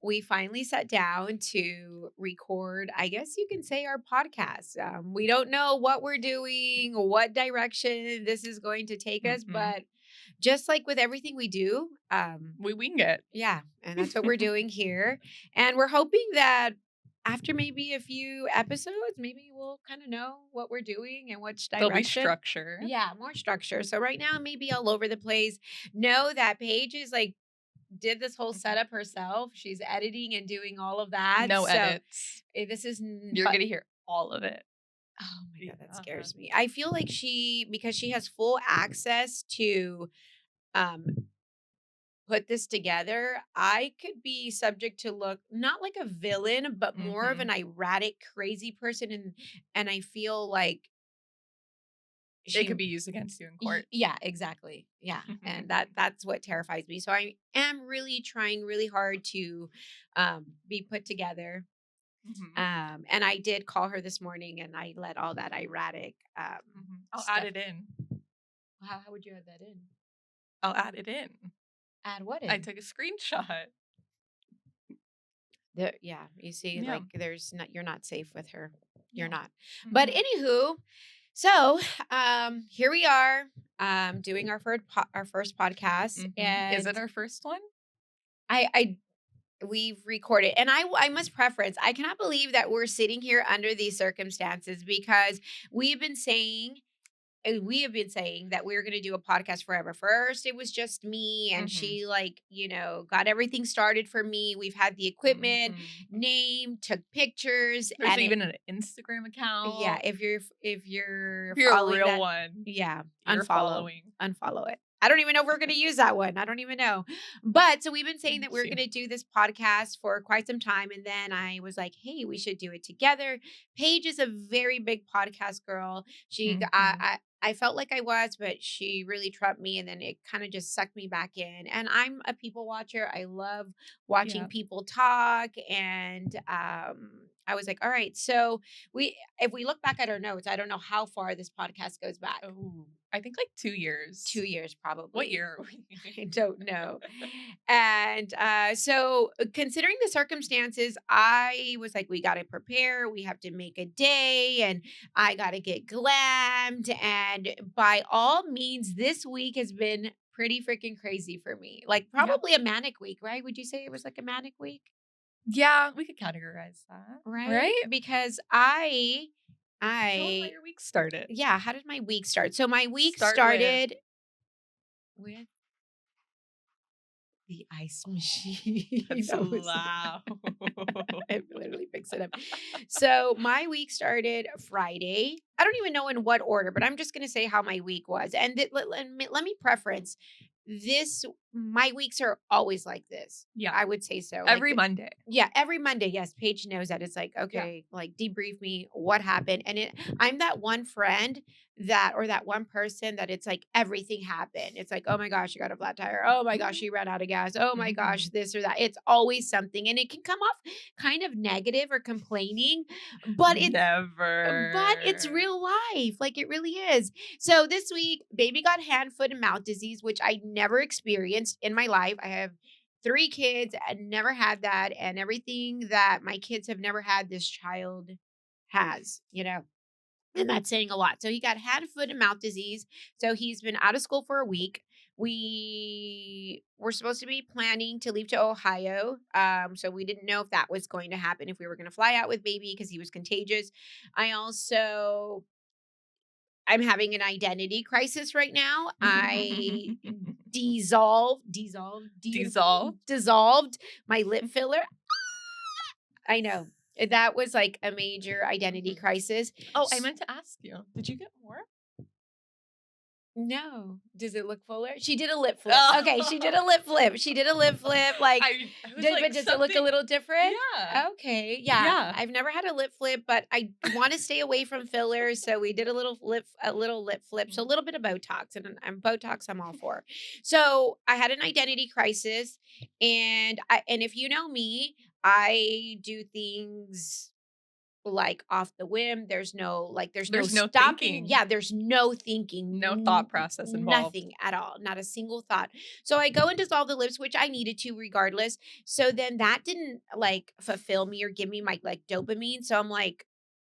we finally sat down to record, I guess you can say, our podcast. We don't know what we're doing, what direction this is going to take us, Mm-mm. but just like with everything we do, We wing it. yeah, and that's what we're doing here. And we're hoping that after maybe a few episodes, maybe we'll kind of know what we're doing and which There'll be direction. structure. Yeah, more structure. So right now, maybe all over the place. Know that Paige is like did this whole Mhm. setup herself. She's editing and doing all of that. No So edits. this is, You're but gonna hear all of it. oh my Yeah. God, that scares me. I feel like because she has full access to um put this together, I could be subject to look not like a villain, but more of an Mhm. erratic, crazy person. And I feel like It she could be used against you in court. yeah, exactly. Yeah. And that's what terrifies me. So I am really trying really hard to be put together. Mhm. And I did call her this morning and I let all that erratic I'll add stuff. it in. How would you add that in? I'll add it in. Add what I in? took a screenshot. Yeah, you see, Yeah. like there's not you're not safe with her. You're No. not. But anywho, so here we are doing our first podcast, Is and it our first one? I we've recorded, and I must preference, I cannot believe that we're sitting here under these circumstances because we've been saying we have been saying that we're going to do a podcast forever. First, it was just me, and Mhm. she, like, got everything started for me. We've had the equipment, Mhm. name, took pictures, There's and even an Instagram yeah, account. if you're If you're a following real that, one, yeah, you're following. unfollow it. I don't even know if we're going to use that one. I don't even know. But so we've been saying that we're She. going to do this podcast for quite some time. And then I was like, hey, we should do it together. Paige is a very big podcast girl. Mhm. I felt like I was, but she really trumped me. And then it kind of just sucked me back in. And I'm a people watcher. I love watching Yeah. people talk. And I was like, all right. So if we look back at our notes, I don't know how far this podcast goes back. Oh, I think like 2 years. 2 years, What probably. year are I we? don't know. And so, considering the circumstances, I was like, we got to prepare. We have to make a day, and I got to get glammed. And by all means, this week has been pretty freaking crazy for me. Like, Yeah. probably a manic week, right? Would you say it was like a manic week? Yeah, we could categorize that, Right? right? Because Tell 'em how I, your week started. yeah, how did my week start? So my week Start with started with the ice machine. that's I was loud. I literally picks it up. So my week started Friday. I don't even know in what order, but I'm just going to say how my week was. And let me preference this. My weeks are always like this. Yeah, I would say so. every Monday. Yeah, every Monday. Yes, Paige knows that. It's like, Yeah. okay, like debrief me what happened. And I'm that one friend that one person that it's like everything happened. It's like, oh my gosh, you got a flat tire. Oh my gosh, you ran out of gas. Oh my gosh, Mhm. this or that. It's always something. And it can come off kind of negative or complaining, but it's Never. real life. Like it really is. So this week, baby got hand, foot, and mouth disease, which I never experienced in my life. I have 3 kids and never had that. And everything that my kids have never had, this child has. And that's saying a lot. So he got hand, foot, and mouth disease. So he's been out of school for a week. We were supposed to be planning to leave to Ohio. So we didn't know if that was going to happen, if we were going to fly out with baby because he was contagious. I'm having an identity crisis right now. I Dissolve. dissolved my lip filler. I know. That was like a major identity Mhm. crisis. Oh, I meant to ask you. Did you get more? No. Does it look fuller? She did a lip flip. Okay, she did a Oh. lip flip. She did a lip flip. Like, I was like but does it look a something. little different? Yeah. Okay, yeah. Yeah. I've never had a lip flip, but I want to stay away from fillers, so we did a little lip flip. So a little bit of Botox, and Botox I'm all for. So I had an identity crisis, and if you know me, I do things like off the whim. There's no There's no stopping. thinking. Yeah, there's no thinking. No thought process involved. Nothing at all. Not a single thought. So I go and dissolve the lips, which I needed to regardless. So then that didn't like fulfill me or give me my like dopamine. So I'm like,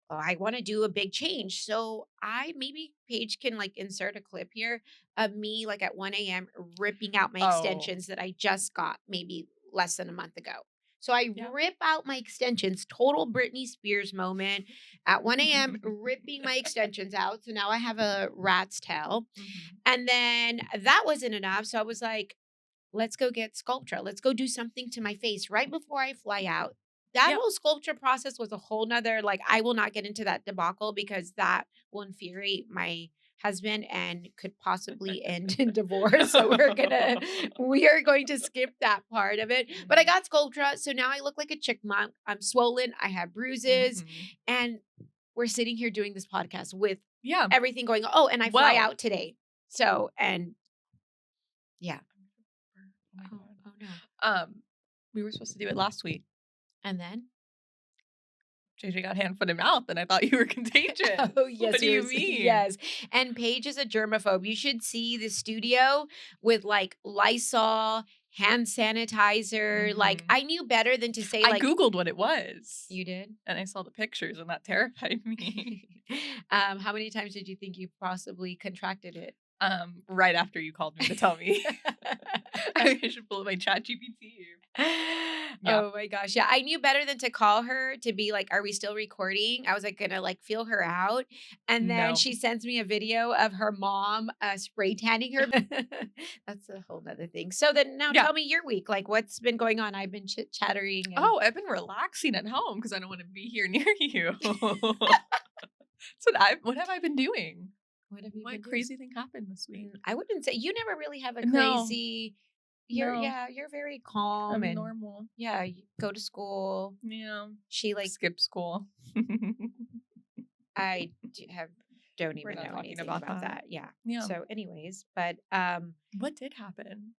oh, I want to do a big change. So I maybe Paige can like insert a clip here of me like at 1 a.m. ripping out my Oh. extensions that I just got maybe less than a month ago. So I Yeah. rip out my extensions, total Britney Spears moment at 1 a.m., ripping my extensions out. So now I have a rat's tail. And then that wasn't enough. So I was like, let's go get Sculptra. Let's go do something to my face right before I fly out. That Yep. whole sculpture process was a whole nother, like, I will not get into that debacle because that will infuriate my husband and could possibly end in divorce. So we are going to skip that part of it. But I got Sculptra. So now I look like a chickmunk. I'm swollen. I have bruises. And we're sitting here doing this podcast with Yeah. everything going on. Oh, and I fly Well. out today. So, and yeah. Oh no. We were supposed to do it last week. And then? JJ got hand, foot, and mouth, and I thought you were contagious. Oh, yes. What do you mean? Yes. And Paige is a germaphobe. You should see the studio with like Lysol, hand sanitizer. Like, I knew better than to say I like. Googled what it was. You did? And I saw the pictures, and that terrified me. How many times did you think you possibly contracted it? Right after you called me to tell me. I should pull up my ChatGPT. Yeah. Oh my gosh. Yeah. I knew better than to call her to be like, are we still recording? I was like, gonna like feel her out. And then she sends me a video of her mom spray tanning her. That's a whole nother thing. So then now tell me your week. Like what's been going on? I've been chattering. Oh, I've been relaxing at home because I don't want to be here near you. What have I been doing? What crazy thing happened this week? I wouldn't say you never really have a crazy. You're very calm and normal. Yeah, you go to school. Yeah, she like skip school. I don't even know anything about that. Yeah. So, anyways, but what did happen?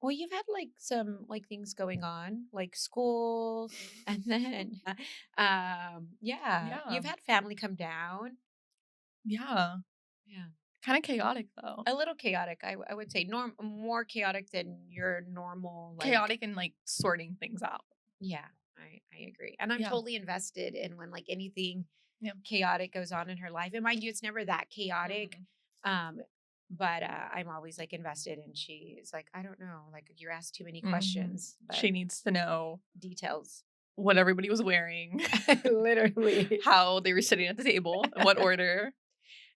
Well, you've had like some like things going on, like school, and then you've had family come down. Yeah. Kind of chaotic though. A little chaotic, I would say. More chaotic than your normal. Like, chaotic and like sorting things out. Yeah, I agree, and I'm totally invested in when like anything chaotic goes on in her life. And mind you, it's never that chaotic. But I'm always like invested, and she's like, I don't know, like you're asked too many questions. She needs to know details. What everybody was wearing, literally, how they were sitting at the table, in what order.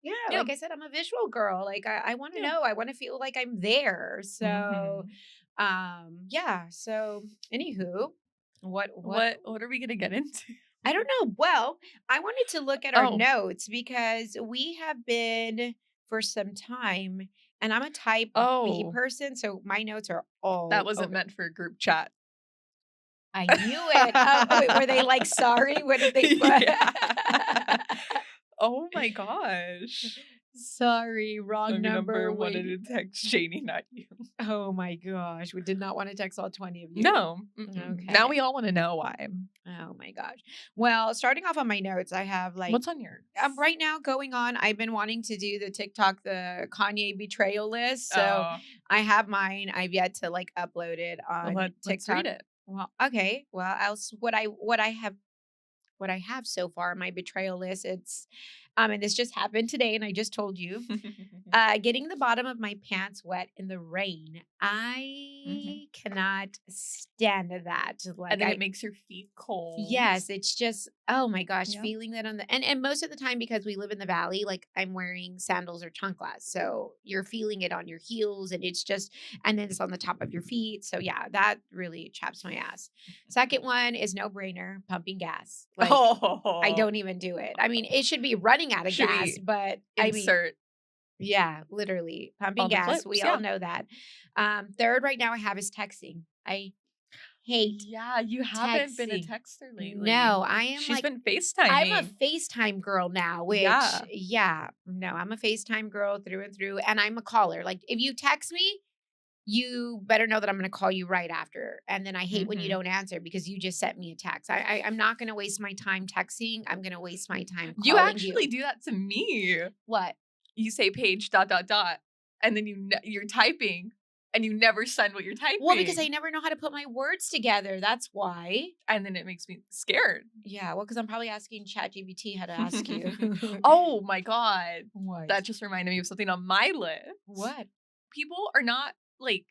Yeah, like I said, I'm a visual girl. Like I want to know. I want to feel like I'm there. So, So, anywho, what are we gonna get into? I don't know. Well, I wanted to look at our notes because we have been for some time, and I'm a type B person, so my notes are all. That wasn't meant for a group chat. I knew it. Wait, were they like sorry? What did they put? Oh my gosh. Sorry, wrong number. Wanted to text Janie, not you. Oh my gosh. We did not want to text all 20 of you. No. Okay. Now we all want to know why. Oh my gosh. Well, starting off on my notes, I have like. What's on yours? Right now going on, I've been wanting to do the TikTok, the Kanye betrayal list. So I have mine. I've yet to like upload it on TikTok. Let's read it. Well, okay. Well, what I have so far on my betrayal list, it's and this just happened today, and I just told you. Getting the bottom of my pants wet in the rain. I cannot stand that. Like, and then it makes your feet cold. Yes, it's just, oh my gosh, feeling that on the and most of the time, because we live in the valley, like I'm wearing sandals or chanclas, so you're feeling it on your heels, and it's just, and then it's on the top of your feet. So yeah, that really chaps my ass. Second one is no brainer, pumping gas. Like, I don't even do it. I mean, it should be running out of gas, but insert. Yeah, literally pumping gas. Clips, we all know that. Third right now I have is texting. I hate. Yeah, you haven't been a texter lately. No, I am. She's been FaceTiming. I'm a FaceTime girl now, which no, I'm a FaceTime girl through and through, and I'm a caller. Like if you text me, you better know that I'm going to call you right after. And then I hate when you Mhm. don't answer because you just sent me a text. I'm not going to waste my time texting. I'm going to waste my time You calling actually you. do that to me. What? You say page ... and then you're typing and you never send what you're Well, because I typing. never know how to put my words together. That's why. And then it makes me scared. Yeah. Well, because I'm probably asking ChatGPT how to ask you. Oh my God. What? That just reminded me of something on my list. What? People are not like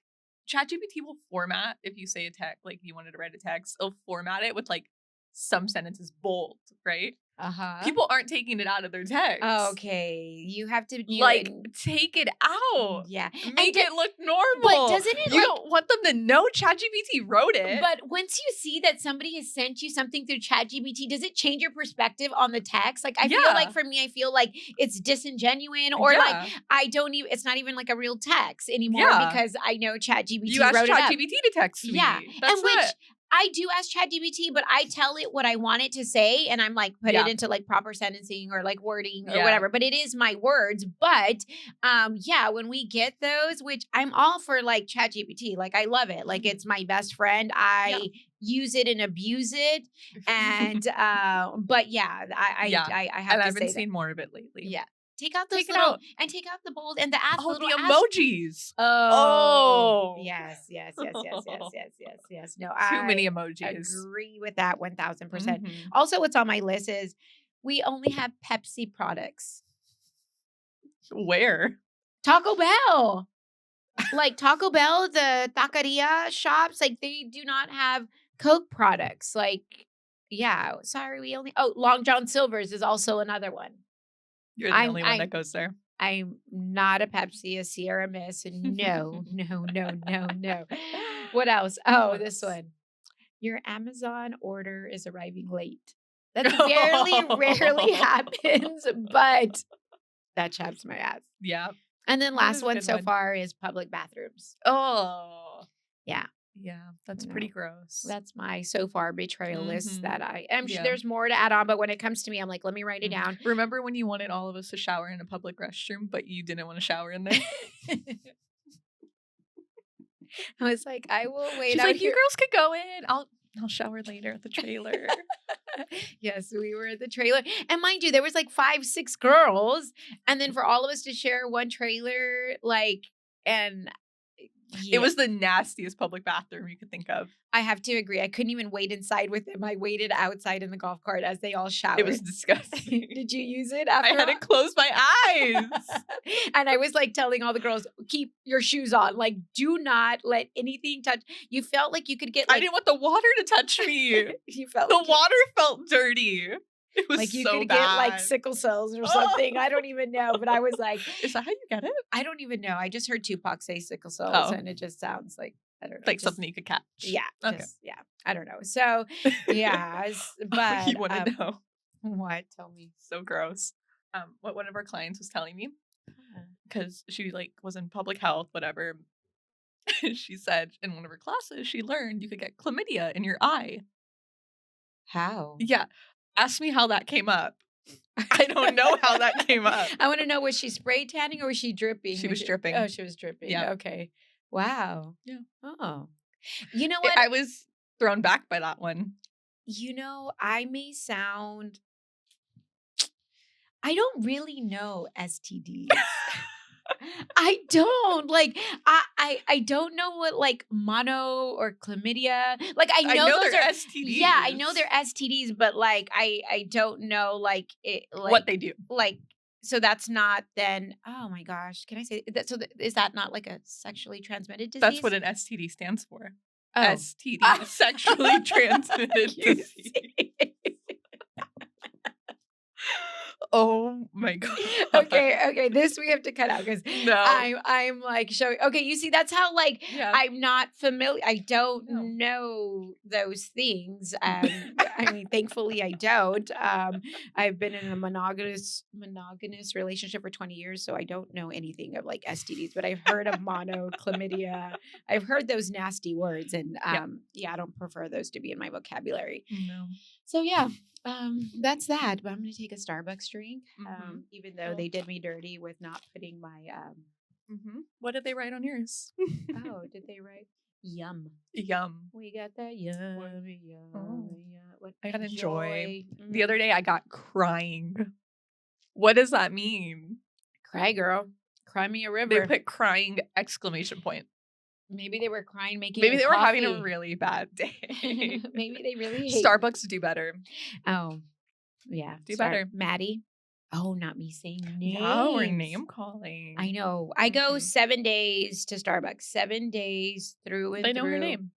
ChatGPT will format if you say a text, like you wanted to write a text, it'll format it with like some sentences bold, right? Uh-huh. People aren't taking it out of their text. Okay. You have to Like, take it out. yeah. Make it look But normal. doesn't it You don't want them to know ChatGPT wrote it. but once you see that somebody has sent you something through ChatGPT, does it change your perspective on the text? Like I feel like Yeah. for me, I feel like it's disingenuine or like Yeah. I don't even it's not even like a real text anymore Yeah. because I know ChatGPT You asked wrote it up. ChatGPT to text me. Yeah. That's And which it. I do ask ChatGPT, but I tell it what I want it to say and I'm like put Yeah. it into like proper sentencing or like wording or Yeah. whatever. But it is my words. But yeah, when we get those, which I'm all for like ChatGPT, like I love it. Like it's my best friend. I use it and abuse it. And but yeah, Yeah. I have And to I've been say that. seeing more of it lately. Yeah. Take out those Take it little out. and take out the bold and the ask Oh, little the ask. emojis. Oh, Oh. yes. No, Too many I emojis. agree with that 1000%. Mhm. Also, what's on my list is we only have Pepsi products. Where? Taco Bell. Like Taco Bell, the taqueria shops, like they do not have Coke products. Like, yeah, sorry, we only Long John Silver's is also another one. You're the only one that goes there. I'm not a Pepsi, a Sierra Mist, and no. What else? Oh, What this else? one. Your Amazon order is arriving late. That's rarely happens, but that chaps my ass. Yeah. And then That last is a one good so one. far is public bathrooms. Oh. Yeah. Yeah, that's No. pretty gross. That's my so far betrayal list that I'm sure Yeah. there's more to add on, but when it comes to me, I'm like, let me write it down. Remember when you wanted all of us to shower in a public restroom, but you didn't want to shower in there? I was like, I will wait She's out like, here. you girls could go in. I'll shower later at the trailer. Yes, we were at the trailer. And mind you, there was like 5, 6 girls. And then for all of us to share one trailer, like, and It was the nastiest public bathroom you could think of. I have to agree. I couldn't even wait inside with them. I waited outside in the golf cart as they all showered. It was disgusting. Did you use it after? I had to close my eyes. And I was like telling all the girls, keep your shoes on. Like, do not let anything touch. You felt like you could get like I didn't want the water to touch me. you felt The like water felt dirty. It was like you so could bad. get like sickle cells or something. I don't even know. But I was like, is that how you get it? I don't even know. I just heard Tupac say sickle cells, and it just sounds like I don't know, like something you could catch. Yeah. Okay. Yeah. I don't know. So yeah, but you want to know? What? Tell me. So gross. What one of our clients was telling me, because she like was in public health, whatever. She said in one of her classes she learned you could get chlamydia in your eye. How? Yeah. Ask me how that came up. I don't know how that came up. I want to know, was she spray tanning or was she dripping? She was dripping. Oh, she was dripping. Yeah. Okay. Wow. Yeah. Oh. You know what? I was thrown back by that one. You know, I may sound I don't really know STDs. I don't like I don't know what like mono or chlamydia. Like I know those they're are STDs. Yeah, I know they're STDs, but like I don't know like it like what they do. Like so that's not then oh my gosh, can I say that is that not like a sexually transmitted disease? That's what an STD stands for. Oh. STD, sexually transmitted disease. Oh my god. Okay. This we have to cut out because No. I'm like showing. Okay, you see, that's how like I'm not familiar. I don't know those things. I mean, thankfully, I don't. I've been in a monogamous relationship for 20 years, so I don't know anything of like STDs. But I've heard of mono, chlamydia. I've heard those nasty words, and I don't prefer those to be in my vocabulary. No. So yeah. That's that, but I'm going to take a Starbucks drink, even though they did me dirty with not putting my What did they write on yours? Oh, did they write yum? Yum. We got that yum, What? yum, Oh. yum. What I got enjoy. joy? The other day I got crying. What does that mean? Cry, girl. Cry me a They river. put crying exclamation point. Maybe they were crying making Maybe your they were having a coffee. really bad day. Maybe they really hate. Starbucks do better. Oh, yeah. Do better. Maddie. Oh, not me saying names. Yeah, we're name calling. I know. I go 7 days to Starbucks, 7 days through and They through. know her name.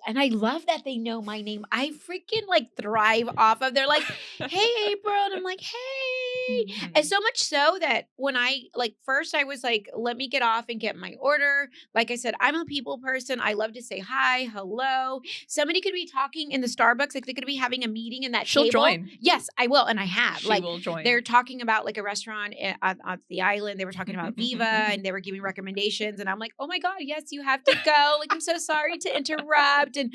And I love that they know my name. I freaking like thrive off of. They're like, "Hey, April," and I'm like, "Hey," and so much so that when I like first I was like, "Let me get off and get my order." Like I said, I'm a people person. I love to say hi, hello. Somebody could be talking in the Starbucks, like they could be having a meeting in that She'll table. join. Yes, I will, and I have. She like will join. they're talking about like a restaurant on the island. They were talking about Viva, and they were giving recommendations, and I'm like, "Oh my god, yes, you have to go." Like I'm so sorry to interrupt. And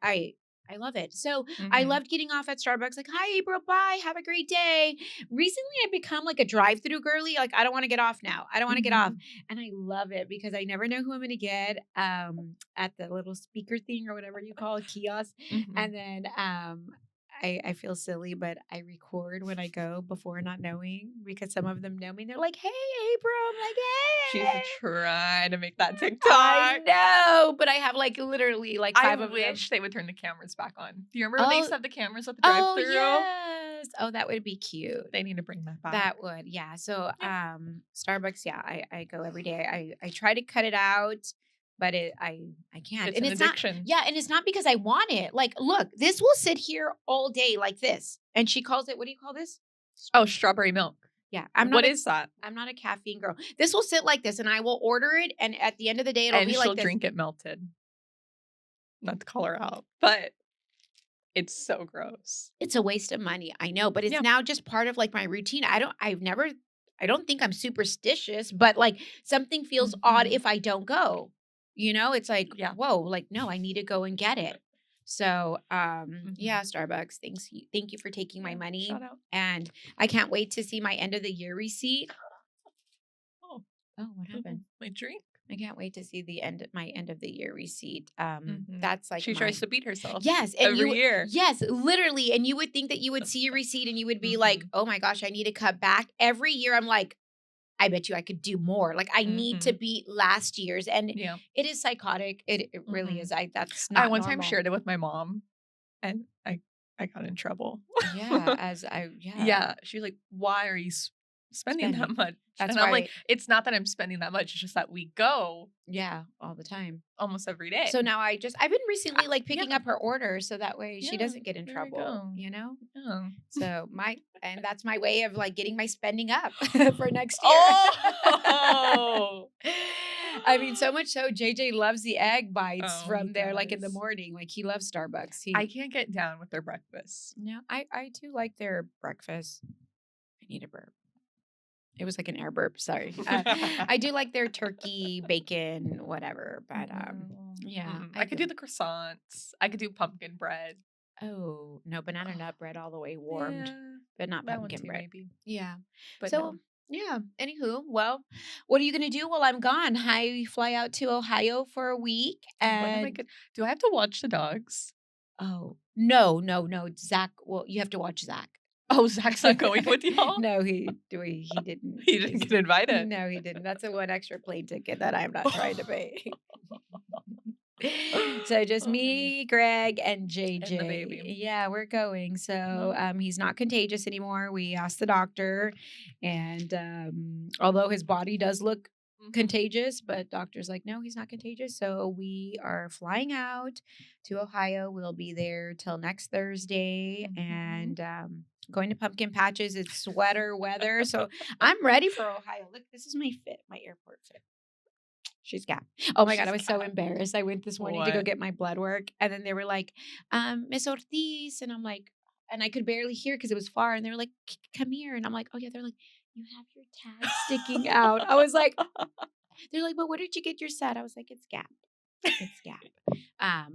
I love it. So I loved getting off at Starbucks. Like, "Hi, April. Bye. Have a great day." Recently, I've become like a drive-through girly. Like, I don't want to get off now. I don't want to get off, and I love it because I never know who I'm going to get at the little speaker thing or whatever you call a kiosk, and then I feel silly, but I record when I go before not knowing because some of them know me. And they're like, "Hey, April." I'm like, "Hey." She's trying to make that TikTok. I know, but I have like literally like 5 of them. I wish they would turn the cameras back on. Do you remember when they used to have the cameras at the Oh, drive-thru? yes. Oh, that would be cute. They need to bring that back. That would, yeah. So, Starbucks, yeah, I go every day. I try to cut it out, but I can't. It's And an it's addiction. not, yeah, and it's not because I want it. Like, look, this will sit here all day like this. And she calls it, what do you call this? Oh, strawberry milk. Yeah. What is that? I'm not a caffeine girl. This will sit like this and I will order it. And at the end of the day, it'll And be she'll like this. drink it melted. Not to call her out, but it's so gross. It's a waste of money. I know, but it's now just part of like my routine. I don't think I'm superstitious, but like something feels odd if I don't go. You know, it's like, whoa, like, no, I need to go and get it. So, yeah, Starbucks, thank you for taking my money. Shout out. And I can't wait to see my end of the year receipt. Oh, what happened? My drink. I can't wait to see my end of the year receipt. That's like she tries to beat herself. Yes, and every year. Yes, literally. And you would think that you would see your receipt and you would be like, "Oh my gosh, I need to cut back." Every year, I'm like, I bet you I could do more. Like I need to beat last year's, and it is psychotic. It really is. That's not. I one normal. time shared it with my mom, and I got in trouble. Yeah, yeah. She was like, "Why are you spending that much?" And I'm like, "It's not that I'm spending that much. It's just that we go, all the time, almost every day." So now I've been recently like picking up her orders so that way she doesn't get in trouble. You know. So that's my way of like getting my spending up for next year. Oh. I mean, so much so JJ loves the egg bites from there, like in the morning. Like he loves Starbucks. I can't get down with their breakfast. No, I do like their breakfast. I need a burp. It was like an air burp. Sorry. I do like their turkey, bacon, whatever. But yeah, I could do the croissants. I could do pumpkin bread. Oh no, banana nut bread all the way warmed, but not pumpkin bread. Maybe. Yeah. But so. No. Yeah. Anywho, well, what are you gonna do while I'm gone? I fly out to Ohio for a week, and do I have to watch the dogs? Oh no, Zach. Well, you have to watch Zach. Oh, Zach's not going with y'all? No, he didn't. He didn't get invited. No, he didn't. That's a one extra plane ticket that I'm not trying to pay. So just me, Greg, and JJ. And the baby. Yeah, we're going. So he's not contagious anymore. We asked the doctor, and although his body does look contagious, but doctor's like, no, he's not contagious. So we are flying out to Ohio. We'll be there till next Thursday, and going to pumpkin patches. It's sweater weather, so I'm ready for Ohio. Look, this is my fit, my airport fit. She's Gap. Oh my God, I was so embarrassed. I went this morning to go get my blood work, and then they were like, Miss Ortiz, and I'm like, and I could barely hear because it was far, and they were like, come here, and I'm like, oh yeah, they're like, you have your tag sticking out. I was like, they're like, but where did you get your set? I was like, it's Gap. It's Gap.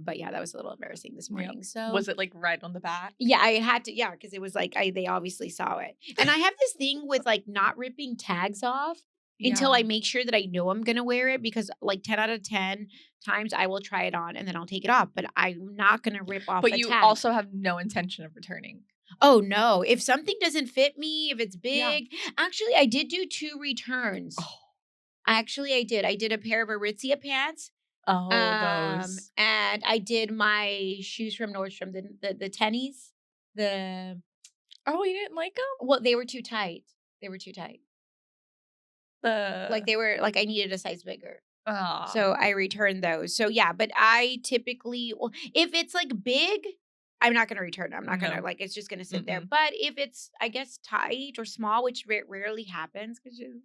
But yeah, that was a little embarrassing this morning. Yep. So was it like right on the back? Yeah, I had to. Yeah, because it was like they obviously saw it, and I have this thing with like not ripping tags off. until I Yeah. make sure that I know I'm gonna wear it because like 10 out of 10 times I will try it on and then I'll take it off, but I'm not gonna rip off But a you tag. also have no intention of returning. Oh, no. If something doesn't fit me, if it's Yeah. big actually, I did do 2 returns. Oh. Actually, I did. I did a pair of Aritzia pants, Oh, those. and I did my shoes from Nordstrom, the tennies. The Oh, you didn't like them? Well, they were too tight. They were too tight. Like, The they were like, I needed a size bigger. ah, So, I returned those. So, yeah, but I typically well, if it's, like, big, I'm not gonna return it. I'm not gonna no. like, it's just gonna sit there. Mm-mm. But if it's, I guess, tight or small, which rarely happens 'cause you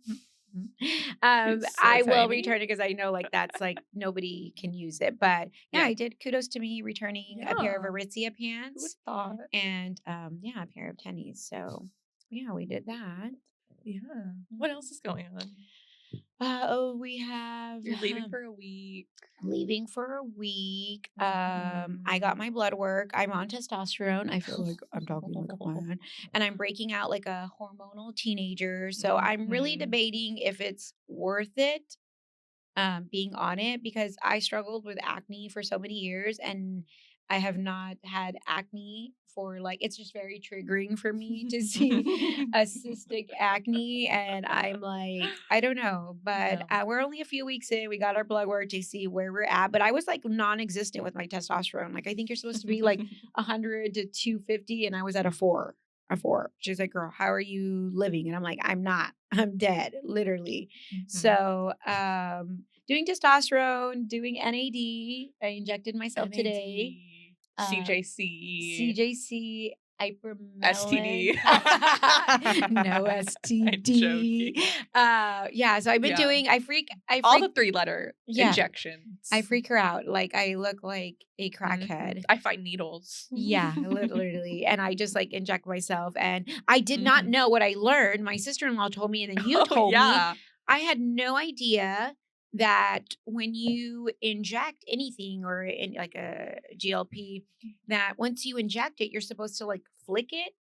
It's so I will tiny. return it because I know, like, that's, like, nobody can use it. But, yeah, Yeah. I did kudos to me returning a pair of Yeah. Aritzia Who would pants thought? and, yeah, a pair of tennies. So, yeah, we did that. Yeah. What else is going on? We have You're leaving for a week. leaving for a week. I got Mhm. my blood work. I'm on testosterone. I feel like I'm talking like a man. And I'm breaking out like a hormonal teenager. So I'm really Mhm. debating if it's worth it being on it because I struggled with acne for so many years and I have not had acne for like it's just very triggering for me to see a cystic acne and I'm like I don't know but Yeah. we're only a few weeks in we got our blood work to see where we're at but I was like non-existent with my testosterone like I think you're supposed to be like 100 to 250 and I was at a four. She's like girl how are you living and I'm like I'm not I'm dead literally Mhm. so, doing testosterone, doing NAD. I injected myself today. NAD, Um, CJC, CJC, Ipermelon. STD. No I'm STD. joking. Yeah, so I've been Yeah. doing I All the freak 3-letter yeah, I injections. freak her out. Like I look like a Mhm. crackhead. I find needles. Yeah, literally. And I just like inject myself. And I did not Mhm. know what I learned. My sister in law told me, and then you Oh, told me. yeah. I had no idea that when you inject anything or in like a GLP, that once you inject it, you're supposed to like flick it.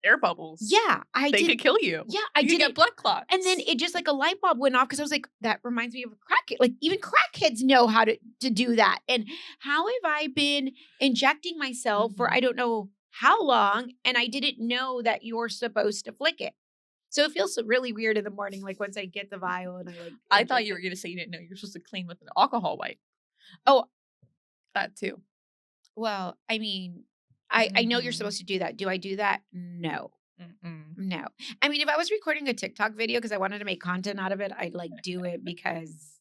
Air bubbles. Yeah, I They did. could kill you. Yeah, I You could did get it. blood And then clots. it just like a light bulb went off because I was like, that reminds me of a crackhead. Like even crackheads know how to do that. And how have I been injecting myself for Mhm. I don't know how long, and I didn't know that you're supposed to flick it. So it feels really weird in the morning, like once I get the vial and I like I thought inject you were it. gonna say you didn't know you're supposed to clean with an alcohol wipe. Oh, That too. well, I mean, I know you're Mhm. supposed to do that. Do I do that? No. Mm-mm. No. I mean, if I was recording a TikTok video because I wanted to make content out of it, I'd like do it because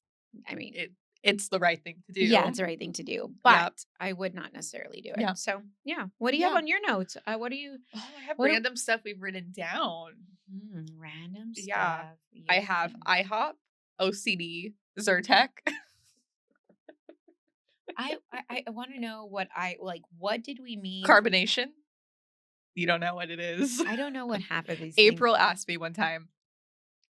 I mean, It's the right thing to yeah, do. it's the right thing to do, but Yep. I would not necessarily do it. Yeah. So, yeah. What do you have Yeah. on your notes? What do you Oh, I have what do random stuff we've written down. random Yeah. stuff I you've have written. IHOP, OCD, Zyrtec. I want to know what I like what did we mean? Carbonation. You don't know what it is. I don't know what half of these things. April asked me one time,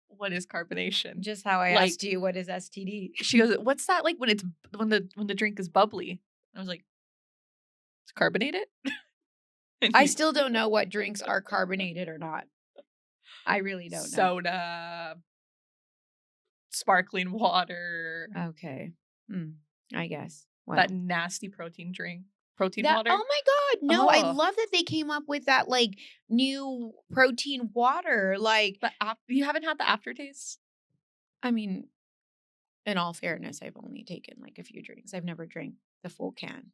"What is carbonation?" Just how I Like asked you what is STD. she goes, "What's that like when the drink is bubbly?" I was like, "It's carbonated." And I you still don't know what drinks are carbonated or not. I really don't know. soda, sparkling water, Okay. I guess. that Well, nasty protein that water. oh my god, no, I Oh, love that they came up with that like new protein water. Like, you haven't had the aftertaste? I mean, in all fairness, I've only taken like a few drinks. I've never drank the full can.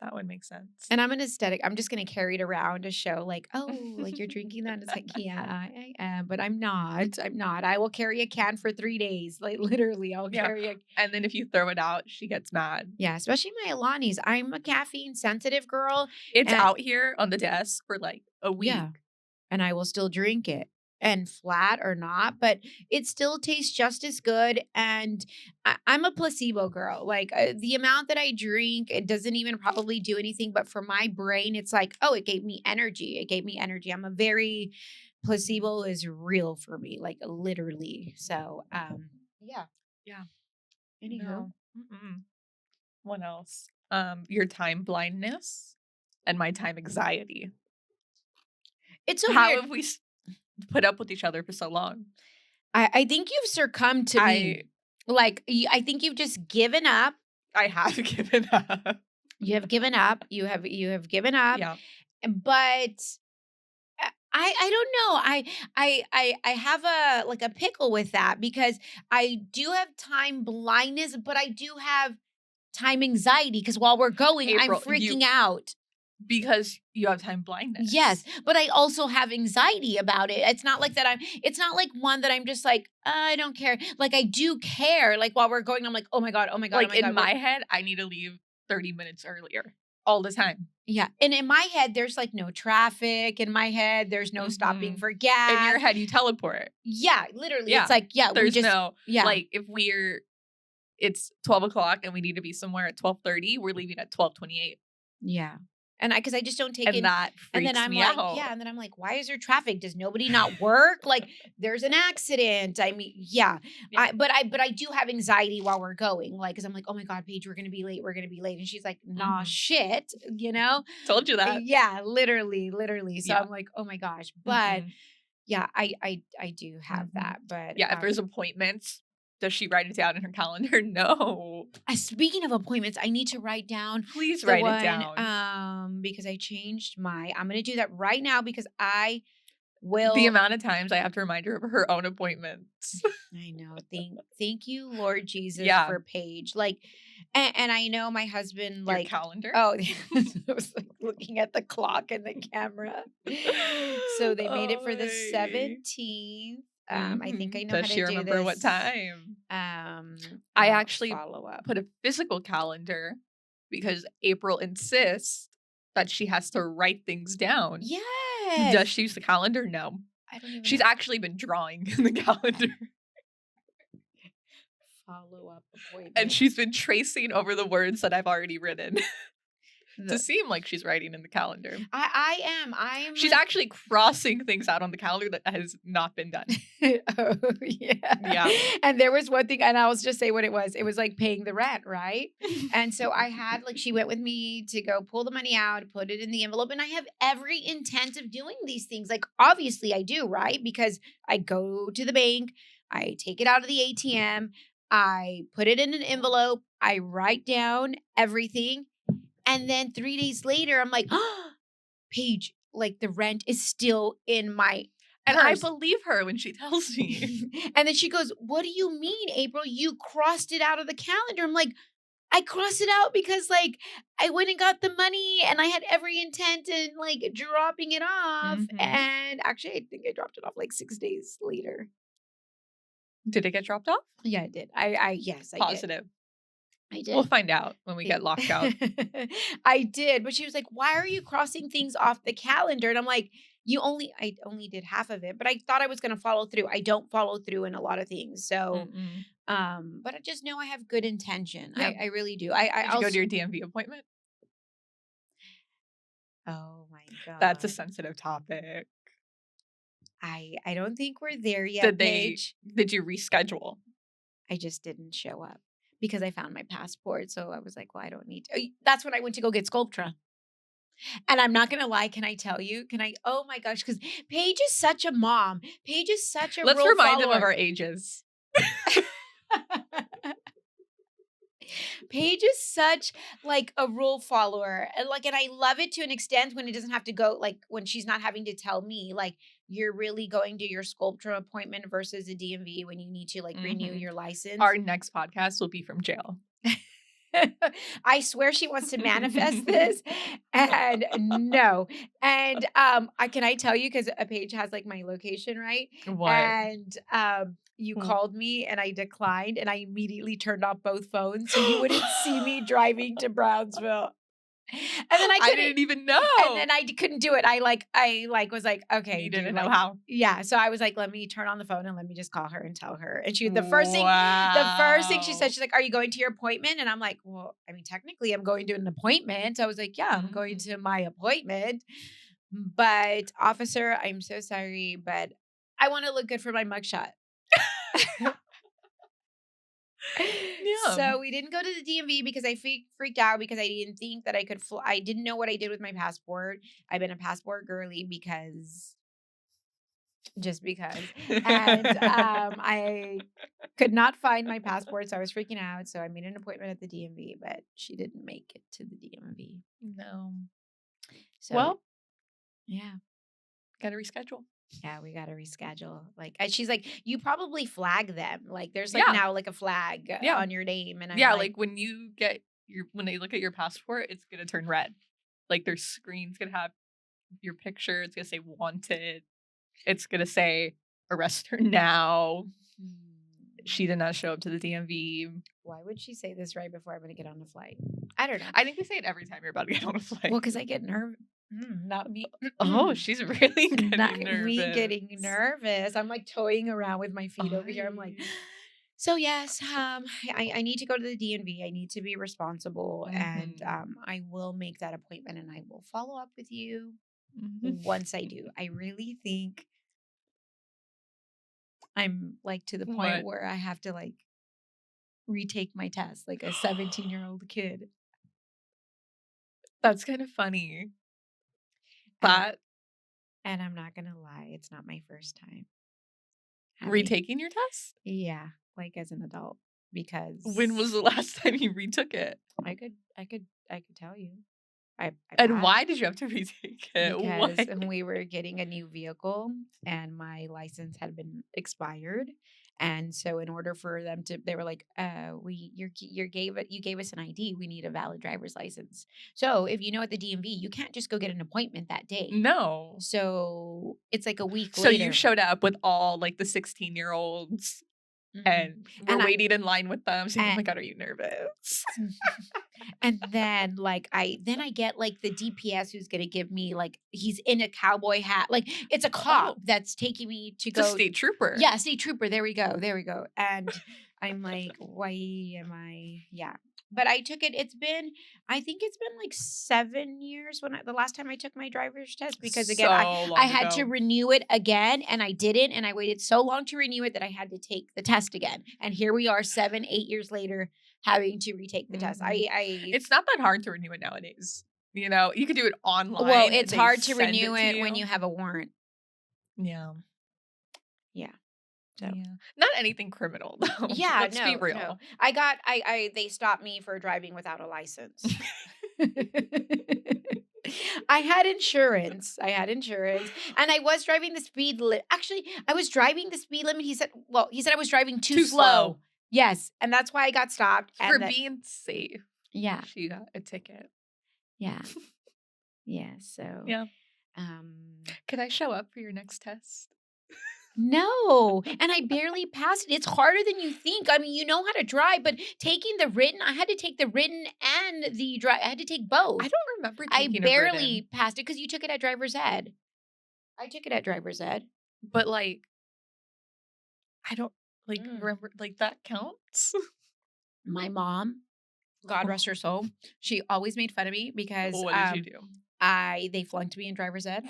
That would make sense. And I'm an aesthetic. I'm just gonna carry it around to show like, oh, like you're drinking that. And it's like, yeah, I am, but I'm not. I'm not. I will carry a can for 3 days. Like literally, I'll Yeah. carry a And then if you throw it out, she gets mad. yeah, especially my Alani's. I'm a caffeine sensitive girl. It's And out here on the desk for like a yeah, week. and I will still drink it and flat or not, but it still tastes just as good. And I'm a placebo girl. Like the amount that I drink, it doesn't even probably do anything. But for my brain, it's like, oh, it gave me energy. It gave me energy. I'm a very placebo is real for me, like literally. So, yeah. Yeah. Anywho, No. Mm-mm. What else? Your time blindness and my time anxiety. it's so How weird. have we put up with each other for so long? I think you've succumbed to me. I Like, I think you've just given up. I have given up. You have given up. You have given up. Yeah. But I don't know. I have a like a pickle with that because I do have time blindness, but I do have time anxiety because while we're going, I'm April, freaking out. because you have time Yes, blindness. but I also have anxiety about it. It's not like that it's not like one that I'm just like, I don't care. Like I do care. Like while we're going, I'm like, oh my God, oh my God, oh Like, my in God. my head, I need to leave 30 minutes earlier all the time. Yeah. And in my head, there's like no traffic. In my head, there's no stopping Mhm. for In gas. your head, you teleport. Yeah, literally. It's Yeah. like, yeah, we There's just no yeah. like, if it's 12 o'clock and we need to be somewhere at 12:30, we're leaving at 12:28, Yeah. And I cuz I just don't take and in that and then freaks I'm me like, yeah, out. and then I'm like, why is there traffic? Does nobody not work? Like there's an accident. I mean, yeah. Yeah. But I do have anxiety while we're going. Like cuz I'm like, "Oh my God, Paige, we're going to be late. We're going to be late." And she's like, "Nah, Mhm. shit," you know? Told you that. Yeah, literally, literally. So Yeah. I'm like, "Oh my gosh." But Mhm. yeah, I do have Mhm. that, but Yeah, if there's appointments, does she write it down in her calendar? No. speaking of appointments, I need to write down Please the write it one down. because I changed my I'm going to do that right now because I The will amount of times I have to remind her of her own appointments. I know. Thank you, Lord Jesus, Yeah. for Paige. Like and I know my husband Your like calendar? oh I was like looking at the clock and the camera. So they made it for the Oy. 17th. I think I Mhm. know how Does to she do remember what this. time? I Uh actually follow up. put a physical calendar because April insists that she has to write things down. Does Yes. she use the calendar? No. I don't even She's know. actually been drawing in the calendar, Follow up and appointment. she's been tracing over the words that I've already written to The seem like she's writing in the calendar. I am. She's actually crossing things out on the calendar that has not been done. Oh, yeah. Yeah. And there was one thing, and I'll just say what it was. It was like paying the rent, right? And so I had like she went with me to go pull the money out, put it in the envelope, and I have every intent of doing these things. Like obviously I do, right? Because I go to the bank, I take it out of the ATM, I put it in an envelope, I write down everything, and then 3 days later I'm like, "Oh, Paige, like the rent is still in my And I purse." believe her when she tells me. And then she goes, "What do you mean, April? You crossed it out of the calendar." I'm like, "I crossed it out because like I went and got the money and I had every intent in like dropping it off." Mhm. And actually, I think I dropped it off like 6 days later. Did it get dropped off? Yeah, I did. Yes, I did. Positive. I We'll did. find out when we get locked out. I did, but she was like, "Why are you crossing things off the calendar?" And I'm like, I only did half of it, but I thought I was going to follow through. I don't follow through in a lot of things. So, Mm-mm. but I just know I have good intention. Yeah. I really do. I Did you go to also your DMV appointment? Oh my That's a god. sensitive topic. I don't think we're there yet, Did they Paige. did you reschedule? I just didn't show up because I found my passport. So I was like, well, I don't need to. That's when I went to go get Sculptra. And I'm not gonna lie, can I tell you? Can I oh my gosh, because Paige is such a mom. Paige is such a Let's rule remind them of follower. our ages. Paige is such like a rule follower. And I love it to an extent when it doesn't have to go like when she's not having to tell me like you're really going to your Sculptra appointment versus a DMV when you need to like renew Mhm. your license. Our next podcast will be from jail. I swear she wants to manifest this. And no. And I can I tell you because a page has like my location, right? What? And you Mm. called me and I declined and I immediately turned off both phones so you wouldn't see me driving to Brownsville. And then I I couldn't didn't even and then know. couldn't do it. I was like, okay, You dude, didn't know like, how. yeah. So I was like, let me turn on the phone and let me just call her and tell her. And the first thing she said, Wow. she's like, are you going to your appointment? And I'm like, well, I mean, technically I'm going to an appointment. So I was like, yeah, I'm going Mhm. to my appointment. But officer, I'm so sorry, but I want to look good for my mugshot. Yeah. So we didn't go to the DMV because I freaked out because I didn't think that I could fly. I didn't know what I did with my passport. I've been a passport girly because just because. And I could not find my passport, so I was freaking out. So I made an appointment at the DMV, but she didn't make it to the DMV. No. So Well, yeah. gotta reschedule. Yeah, we gotta reschedule. Like, and she's like, "You probably flag them. Like, there's like Yeah. now like a flag Yeah. on your name." And I'm Yeah, like, like when you get when they look at your passport, it's gonna turn red. Like their screen's gonna have your picture, it's gonna say wanted. It's gonna say arrest her now. She did not show up to the DMV. why would she say this right before I'm gonna get on the flight? I don't know. I think they say it every time you're about to get on a flight. Well, because I get nervous. Not me. Oh, she's really getting Not nervous. me getting nervous. I'm like toying around with my feet over here. I'm like, so yes, I need to go to the DNV. I need to be responsible, and I will make that appointment, and I will follow up with you once I do. I really think I'm like to the point where I have to like retake my test like a 17-year-old kid. That's kind of funny. And I'm not gonna lie, it's not my first time retaking your test. Yeah, like as an adult. Because when was the last time you retook it? I could tell you. And why did you have to retake it? Because we were getting a new vehicle and my license had been expired. And so in order for them to, they were like, you gave us an ID. We need a valid driver's license. So if you know at the DMV, you can't just go get an appointment that day. No. So it's like a week later. So later. you showed up with all like the 16-year-olds and we're waiting in line with them saying, oh my God, are you nervous? And then like I get like the DPS who's gonna give me like he's in a cowboy hat. Like it's a cop that's taking me to go. It's a state trooper. Yeah, state trooper. There we go. And I'm like, why am I? Yeah. But I took it. I think it's been like 7 years the last time I took my driver's test, because again, I had to renew it again and I didn't. And I waited so long to renew it that I had to take the test again. And here we are 7, 8 years later having to retake the test. It's not that hard to renew it nowadays. You know, you could do it online. Well, it's hard to renew it when you have a warrant. Yeah. Yeah. So. Yeah. Not anything criminal though. Yeah, Let's be real. No. They stopped me for driving without a license. I had insurance. And I was driving the speed limit. Actually, I was driving the speed limit. He said I was driving too slow. Yes, and that's why I got stopped. For being safe. Yeah. She got a ticket. Yeah. Yeah, so. Yeah. Could I show up for your next test? No, and I barely passed it. It's harder than you think. I mean, you know how to drive, but taking the written, I had to take the written and the drive. I had to take both. I don't remember taking I barely passed it because you took it at driver's ed. I took it at driver's ed. But like, I don't remember, like that counts. My mom, God rest her soul, she always made fun of me because what did you do? They flunked me in driver's ed.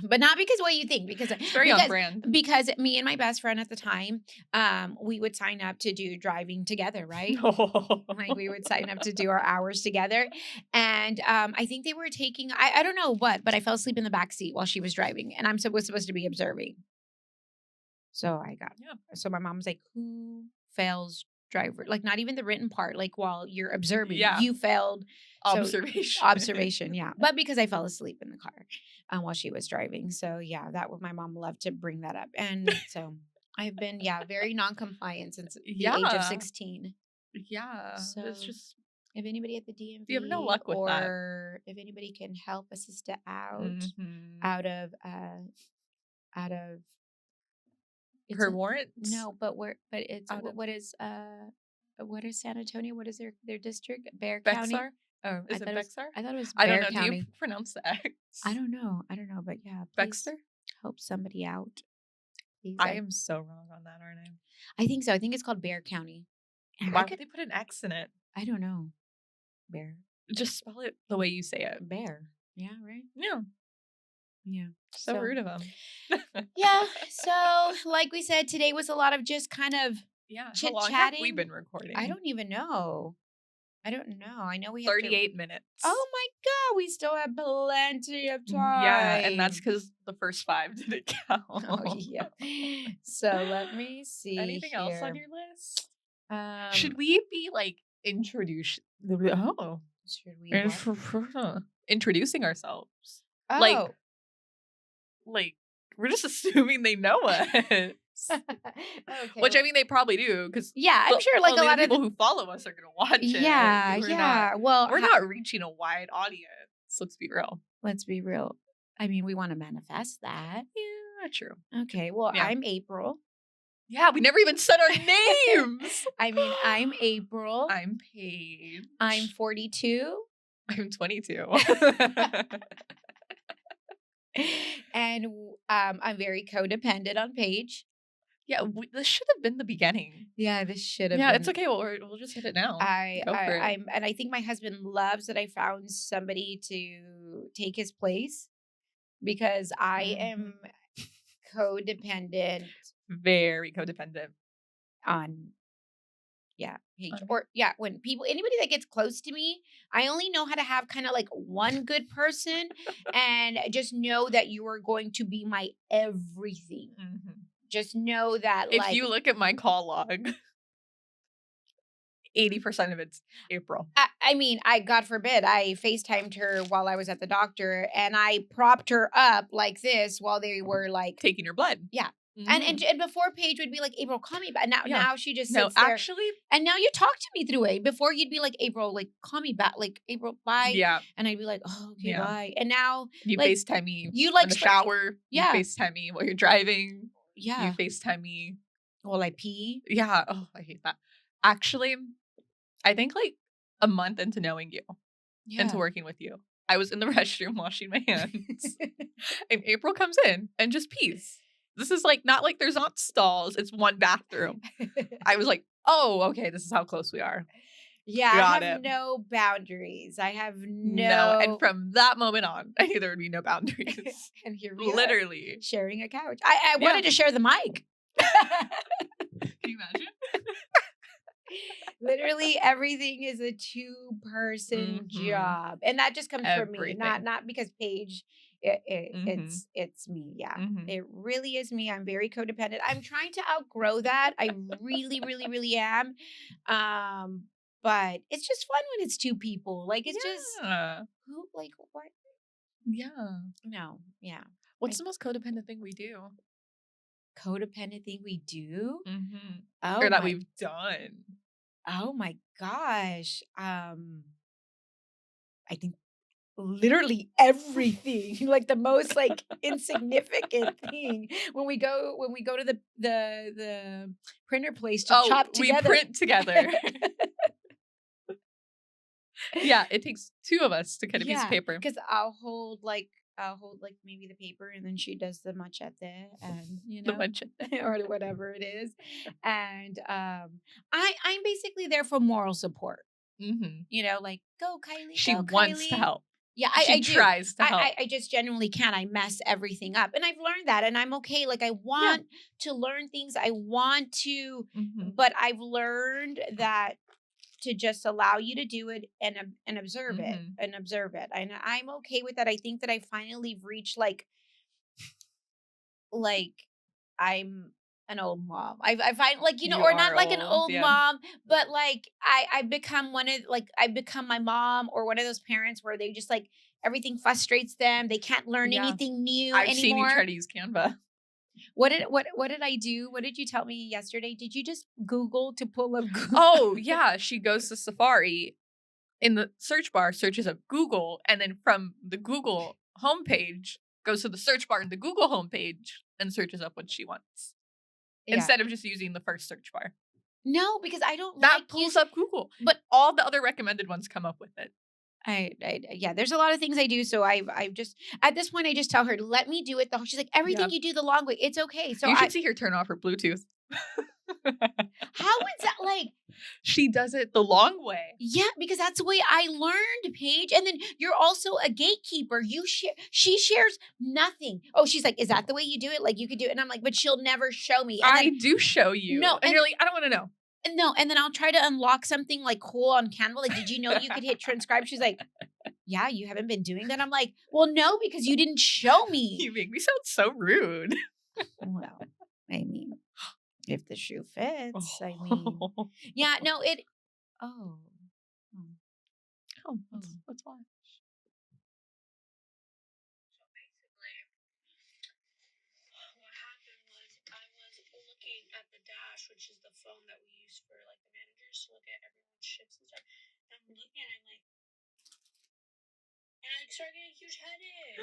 But not because what you think, because it's very on brand. Because me and my best friend at the time, we would sign up to do driving together, right? Like we would sign up to do our hours together. And I think they were taking, I don't know what, but I fell asleep in the back seat while she was driving, and was supposed to be observing. So so my mom was like, who fails driver? Like not even the written part, like while you're observing, you failed. Observation, yeah. But because I fell asleep in the car while she was driving. So yeah, my mom loved to bring that up. And so I've been, very non-compliant since the age of 16. Yeah. So it's just, if anybody at the DMV you have no luck with that. Or if anybody can help assist it out of her warrant? No, but it's what is San Antonio? What is their district? Bear County? Oh, is it Bexar? I thought it was Bear County. I don't know. Do you pronounce the X? I don't know. But yeah. Bexar? Help somebody out. Please. I am so wrong on that, aren't I? I think so. I think it's called Bear County. Why would they put an X in it? I don't know. Bear. Just spell it the way you say it. Bear. Yeah, right? Yeah. Yeah. So rude of them. Yeah. So like we said, today was a lot of just kind of chit-chatting. How long have we been recording? I don't even know. I don't know. I know we have to. 38 minutes. Oh my God, we still have plenty of Yeah, and that's time. because the first 5 didn't count. Oh yeah. So let me see Anything else on here. your list? Um, Should we be like introduce? Oh, should we what? introducing ourselves? Like, Oh. like we're just assuming they know us. Okay. Which I mean, they probably do because Yeah, I'm sure like a only the lot of people who follow us are gonna watch it. yeah, We're not. yeah. Well, We're not reaching a wide audience. Let's be real. let's be real. I mean, we want to manifest that. Yeah, true. Okay. Well, Yeah. I'm April. Yeah, we never even said our names. I mean, I'm April. I'm Paige. I'm 42. I'm 22. And I'm very codependent on Paige. Yeah, this should have been the beginning. Yeah, this should have Yeah, been. it's okay. We'll just hit it now. Go for it. And I think my husband loves that I found somebody to take his place because I am codependent Very codependent. on Paige. Okay. Or when anybody that gets close to me, I only know how to have kind of like one good person and just know that you are going to be my everything. Just know that if you look at my call log, 80% of it's April. I mean, God forbid, I FaceTimed her while I was at the doctor and I propped her up like this while they were like taking your blood. Yeah. And before Paige would be like, April, call me back. Now she just sits there. Actually. And now you talk to me through it. Before you'd be like, April, like, call me back. Like, April, bye. Yeah. And I'd be like, oh, okay, bye. And now you like, FaceTime me you like in the shower. Yeah. You FaceTime me while you're driving. Yeah. You FaceTime me while I pee. Yeah. Oh, I hate that. Actually, I think like a month into knowing you, into working with you, I was in the restroom washing my hands. And April comes in and just pees. This is like not like there's not stalls. It's one bathroom. I was like, oh, okay, this is how close we are. Yeah, I have no boundaries. I have no. And from that moment on, I knew there would be no boundaries. And here we literally are, sharing a couch. I wanted to share the mic. Can you imagine? Literally everything is a 2-person job. And that just comes from me. Not because Paige it's me. Yeah. It really is me. I'm very codependent. I'm trying to outgrow that. I really, really, really am. But it's just fun when it's 2 people. Like it's just who like what? Yeah. No. Yeah. What's the most codependent thing we do? Codependent thing we do? Oh, or that we've done. Oh my gosh. I think literally everything. Like the most like insignificant thing. When we go to the printer place to chop together. We print together. Yeah, it takes 2 of us to cut a piece of paper. Because I'll hold like maybe the paper and then she does the machete and the machete or whatever it is. And I'm basically there for moral support. You know, like go Kylie. She go, wants Kylie. to help. Yeah, I tries to help. I just genuinely can't. I mess everything up. And I've learned that and I'm okay. Like I want to learn things. I want to, but I've learned that to just allow you to do it and observe it and observe it. And I'm okay with that. I think that I finally reached like I'm an old mom. I find like, you or not like an old mom, but like I've become I've become my mom or one of those parents where they just like everything frustrates them. They can't learn anything new anymore. I've seen you try to use Canva. What did I do? What did you tell me yesterday? Did you just Google to pull up Google? Oh, yeah. She goes to Safari in the search bar, searches up Google, and then from the Google homepage goes to the search bar in the Google homepage and searches up what she wants. Instead of just using the first search bar. No, because I don't that pulls up Google. But all the other recommended ones come up with it. There's a lot of things I do. So I've just, at this point, I just tell her, let me do it. She's like, everything you do the long way. It's okay. So you should see her turn off her Bluetooth. How is that like? She does it the long way. Yeah, because that's the way I learned, Paige. And then you're also a gatekeeper. She shares nothing. Oh, she's like, is that the way you do it? Like you could do it. And I'm like, but she'll never show me. And I do show you. No. And you're like, I don't want to know. And no, and then I'll try to unlock something like cool on Canva. Like, did you know you could hit transcribe? She's like, yeah, you haven't been doing that. I'm like, well, no, because you didn't show me. You make me sound so rude. Well, I mean, if the shoe fits, I mean, yeah, no, it. Oh, oh, Oh, let's watch. So basically, what happened was I was looking at the Dash, which is the phone that we use for like the managers to look at everyone's shifts and stuff. And I'm looking and I'm like, and I started getting a huge headache.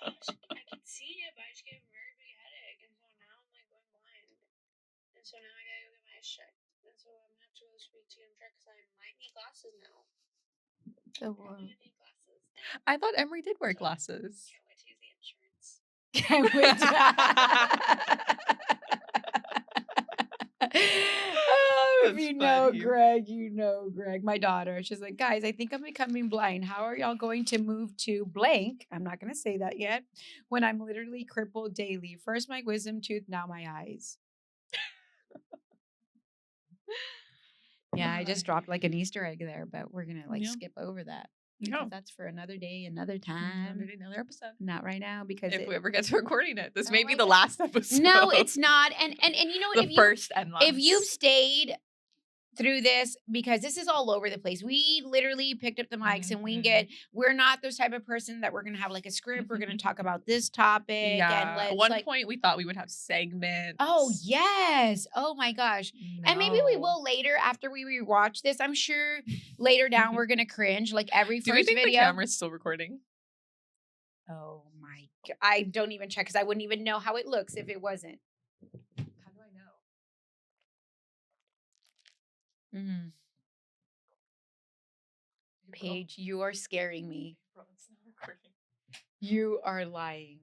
I could see it, but I just get a very big headache, and so now I'm like going blind. And so now I gotta go get my eyes checked. And so I'm gonna have to go speak to him because I might need glasses now. so Probably gonna need glasses. I thought Emery did wear glasses. Can't wait to use the insurance. can't wait. Oh, if That's you know funny. Greg, you know Greg. My daughter, she's like, guys, I think I'm becoming blind. How are y'all going to move to blank? I'm not going to say that yet. When I'm literally crippled daily. First my wisdom tooth, now my eyes. Yeah, I just dropped like an Easter egg there, but we're gonna like Yeah. skip over that. Yeah. Because that's for another day, another time. Another episode. Not right now because If we ever get to recording it, this Oh may be my the God. last episode. No, it's not. And you know what? the first and last. If you've stayed through this, because this is all over the place. We literally picked up the mics and wing it. We're not those type of person that we're gonna have like a script. We're gonna talk about this topic. Yeah. And let's At one like, point, we thought we would have segments. oh yes. Oh my gosh. And maybe we No. will later after we rewatch this. I'm sure later down we're gonna cringe like every Do first we think video. the camera's still recording? Oh my God. I don't even check because I wouldn't even know how it looks if it wasn't. How do I know? Mm. Paige, you are scaring me. Bro, it's not recording. You are lying.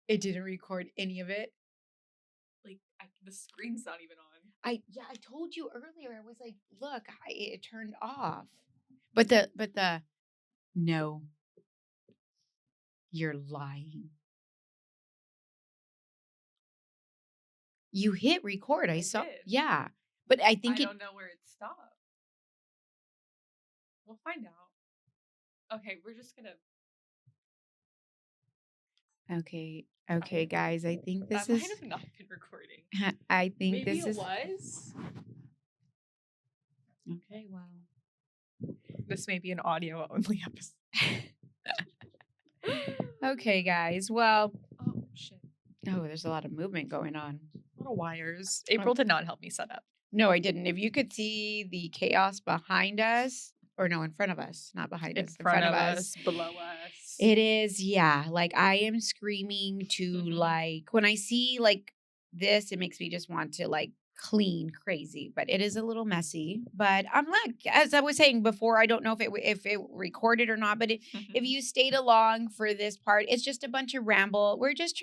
It didn't record any of it. Like the screen's not even on. I told you earlier. I was like, look, it turned off. But the no. You're lying. You hit record. I saw. did. Yeah. But I think I don't know where it stopped. We'll find out. Okay, we're just gonna. Okay, guys. I think this That is. might have not been recording. I think Maybe this it is. was. Okay, well. This may be an audio only episode. Okay, guys. Well. Oh shit! Oh, there's a lot of movement going on. A lot of wires. April did not help me set up. No, I didn't. If you could see the chaos behind us, or no, in front of us, not behind us, In front of us, below us. It is, yeah. Like I am screaming to like when I see like this, it makes me just want to like clean crazy. But it is a little messy. But I'm like, as I was saying before, I don't know if it recorded or not. But if you stayed along for this part, it's just a bunch of ramble. We're just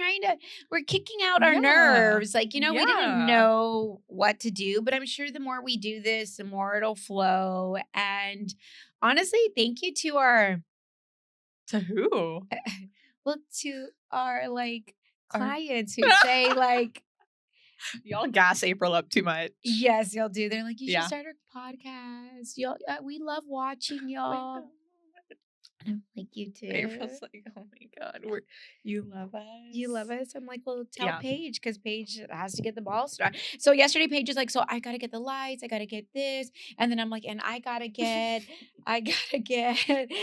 we're kicking out our Yeah. nerves. Like, we didn't Yeah. know what to do. But I'm sure the more we do this, the more it'll flow. And honestly, thank you to our To who? well, to our like Our- clients who say like, Y'all gas April up too much. yes, y'all do. They're like, you should Yeah. start a podcast. Y'all, we love watching y'all. And I'm like, you too. April's like, oh my God, you love us. You love us. I'm like, well, tell Yeah. Paige because Paige has to get the ball started. So yesterday, Paige is like, so I gotta get the lights, I gotta get this, and then I'm like, and I gotta get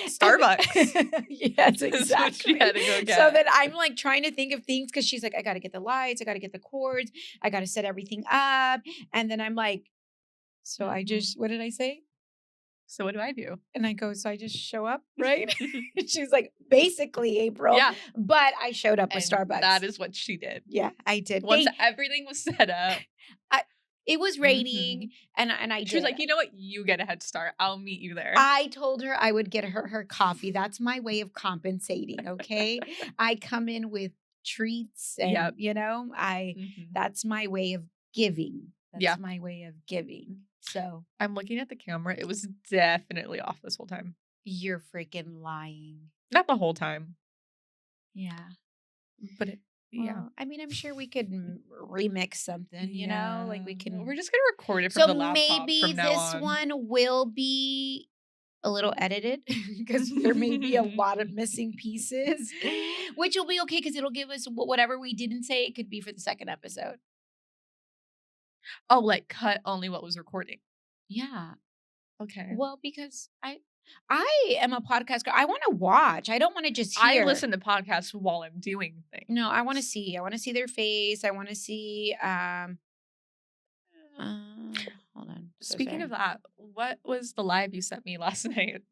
Starbucks. Yes, That's what exactly. she had to go So get. then I'm like trying to think of things because she's like, I gotta get the lights, I gotta get the cords, I gotta set everything up, and then I'm like, so I just, what did I say? So what do I do? And I go, so I just show up, right? She's like, basically, April. Yeah. But I showed up with And Starbucks. that is what she did. Yeah, I did. Once everything was set up, It was raining, and I she was did. like, you know what? You get a head start. I'll meet you there. I told her I would get her coffee. That's my way of compensating. Okay, I come in with treats, and Yep. that's my way of giving. That's Yeah. my way of giving. So I'm looking at the camera. It was definitely off this whole time. you're freaking lying. Not the whole time, Yeah. but it Yeah. Well, I mean, I'm sure we could remix something, you know, like we can. We're just gonna record it from So the laptop maybe from now this on. one will be a little edited because there may be a lot of missing pieces, which will be okay because it'll give us whatever we didn't say. It could be for the second episode. Oh, like cut only what was recording. Yeah. Okay. Well, because I am a podcast girl. I want to watch. I don't want to just hear. I listen to podcasts while I'm doing things. No, I want to see. I want to see their face. I want to see. Hold on. So Speaking sorry. of that, what was the live you sent me last night?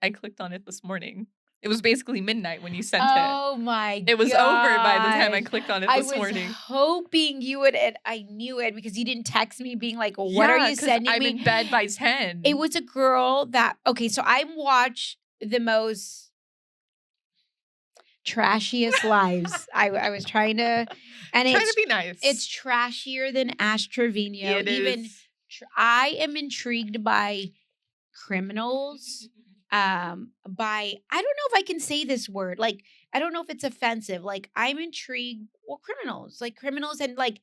I clicked on it this morning. It was basically midnight when you sent it. Oh my god. It was over by the time I clicked on it I this was morning. hoping you would, and I knew it because you didn't text me being like, what are you 'cause sending I'm me? in bed by 10. It was a girl that, okay, so I watch the most trashiest lives. I was trying to, and trying it's to be nice. it's trashier than Ash Trevino. It Even is. I am intrigued by criminals. By I don't know if I can say this word. Like I don't know if it's offensive. Like I'm intrigued. Well, criminals and like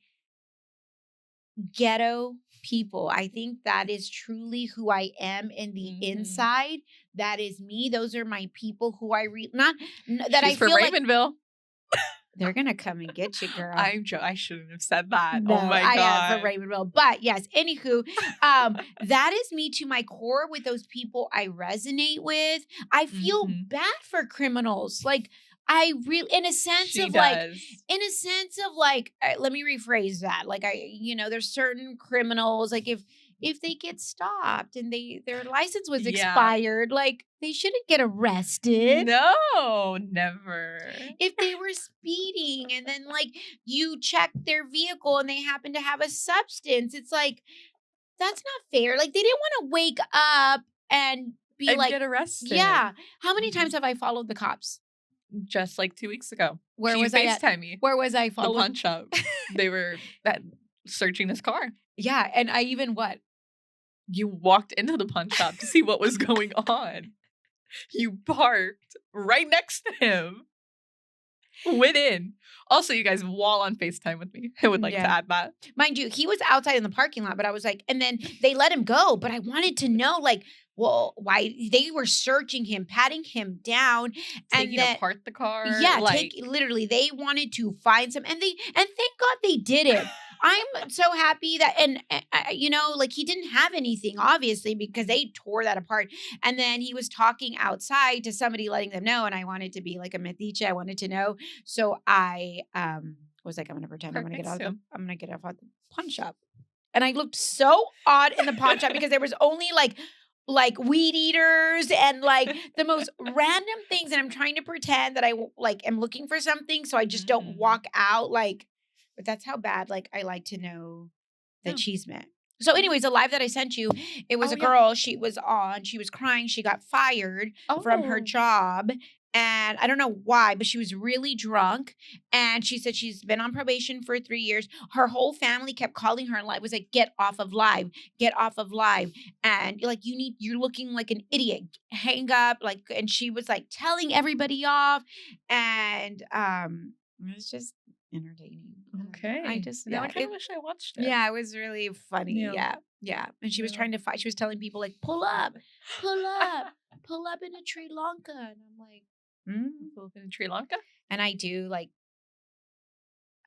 ghetto people. I think that is truly who I am in the inside. That is me. Those are my people who I not that She's I from feel like Ravenville. they're gonna come and get you, girl. I shouldn't have said that. No, Oh my I god. am from Ravenville. But yes, anywho, that is me to my core with those people I resonate with. I feel bad for criminals. Like I really in a sense She of does. like let me rephrase that. Like there's certain criminals, like if they get stopped and their license was expired, like they shouldn't get arrested. No, never. If they were speeding and then like you check their vehicle and they happen to have a substance, it's like that's not fair. Like they didn't want to wake up and be and like get arrested. Yeah. How many times have I followed the cops? Just like 2 weeks ago. Where She was I at? FaceTime me. Where was I The following? pawn shop. They were searching this car. Yeah, and I even what? You walked into the pawn shop to see what was going on. You parked right next to him. Went in. Also, you guys wall on FaceTime with me. I would like to add that. Mind you, he was outside in the parking lot, but I was like, and then they let him go. But I wanted to know, like, well, why they were searching him, patting him down, taking apart the car. Yeah, literally, they wanted to find some, and thank God they did it. I'm so happy that, and like he didn't have anything, obviously, because they tore that apart. And then he was talking outside to somebody, letting them know. And I wanted to be like a metiche. I wanted to know. So I was like, I'm going to pretend I'm going to get off at the pawn shop. And I looked so odd in the pawn shop because there was only like weed eaters and like the most random things. And I'm trying to pretend that I am looking for something. So I just don't walk out but that's how bad, I like to know the achievement. So anyways, the live that I sent you, it was a girl. She was crying. She got fired from her job. And I don't know why, but she was really drunk. And she said she's been on probation for 3 years. Her whole family kept calling her and was like, get off of live, get off of live. And you're looking like an idiot. Hang up. And she was like telling everybody off. And it was just entertaining. Okay. I just I kind of wish I watched it. Yeah, it was really funny. Yeah. And she was trying to fight. She was telling people like, pull up in a Sri Lanka. And I'm like, pull up in Sri Lanka? And I do like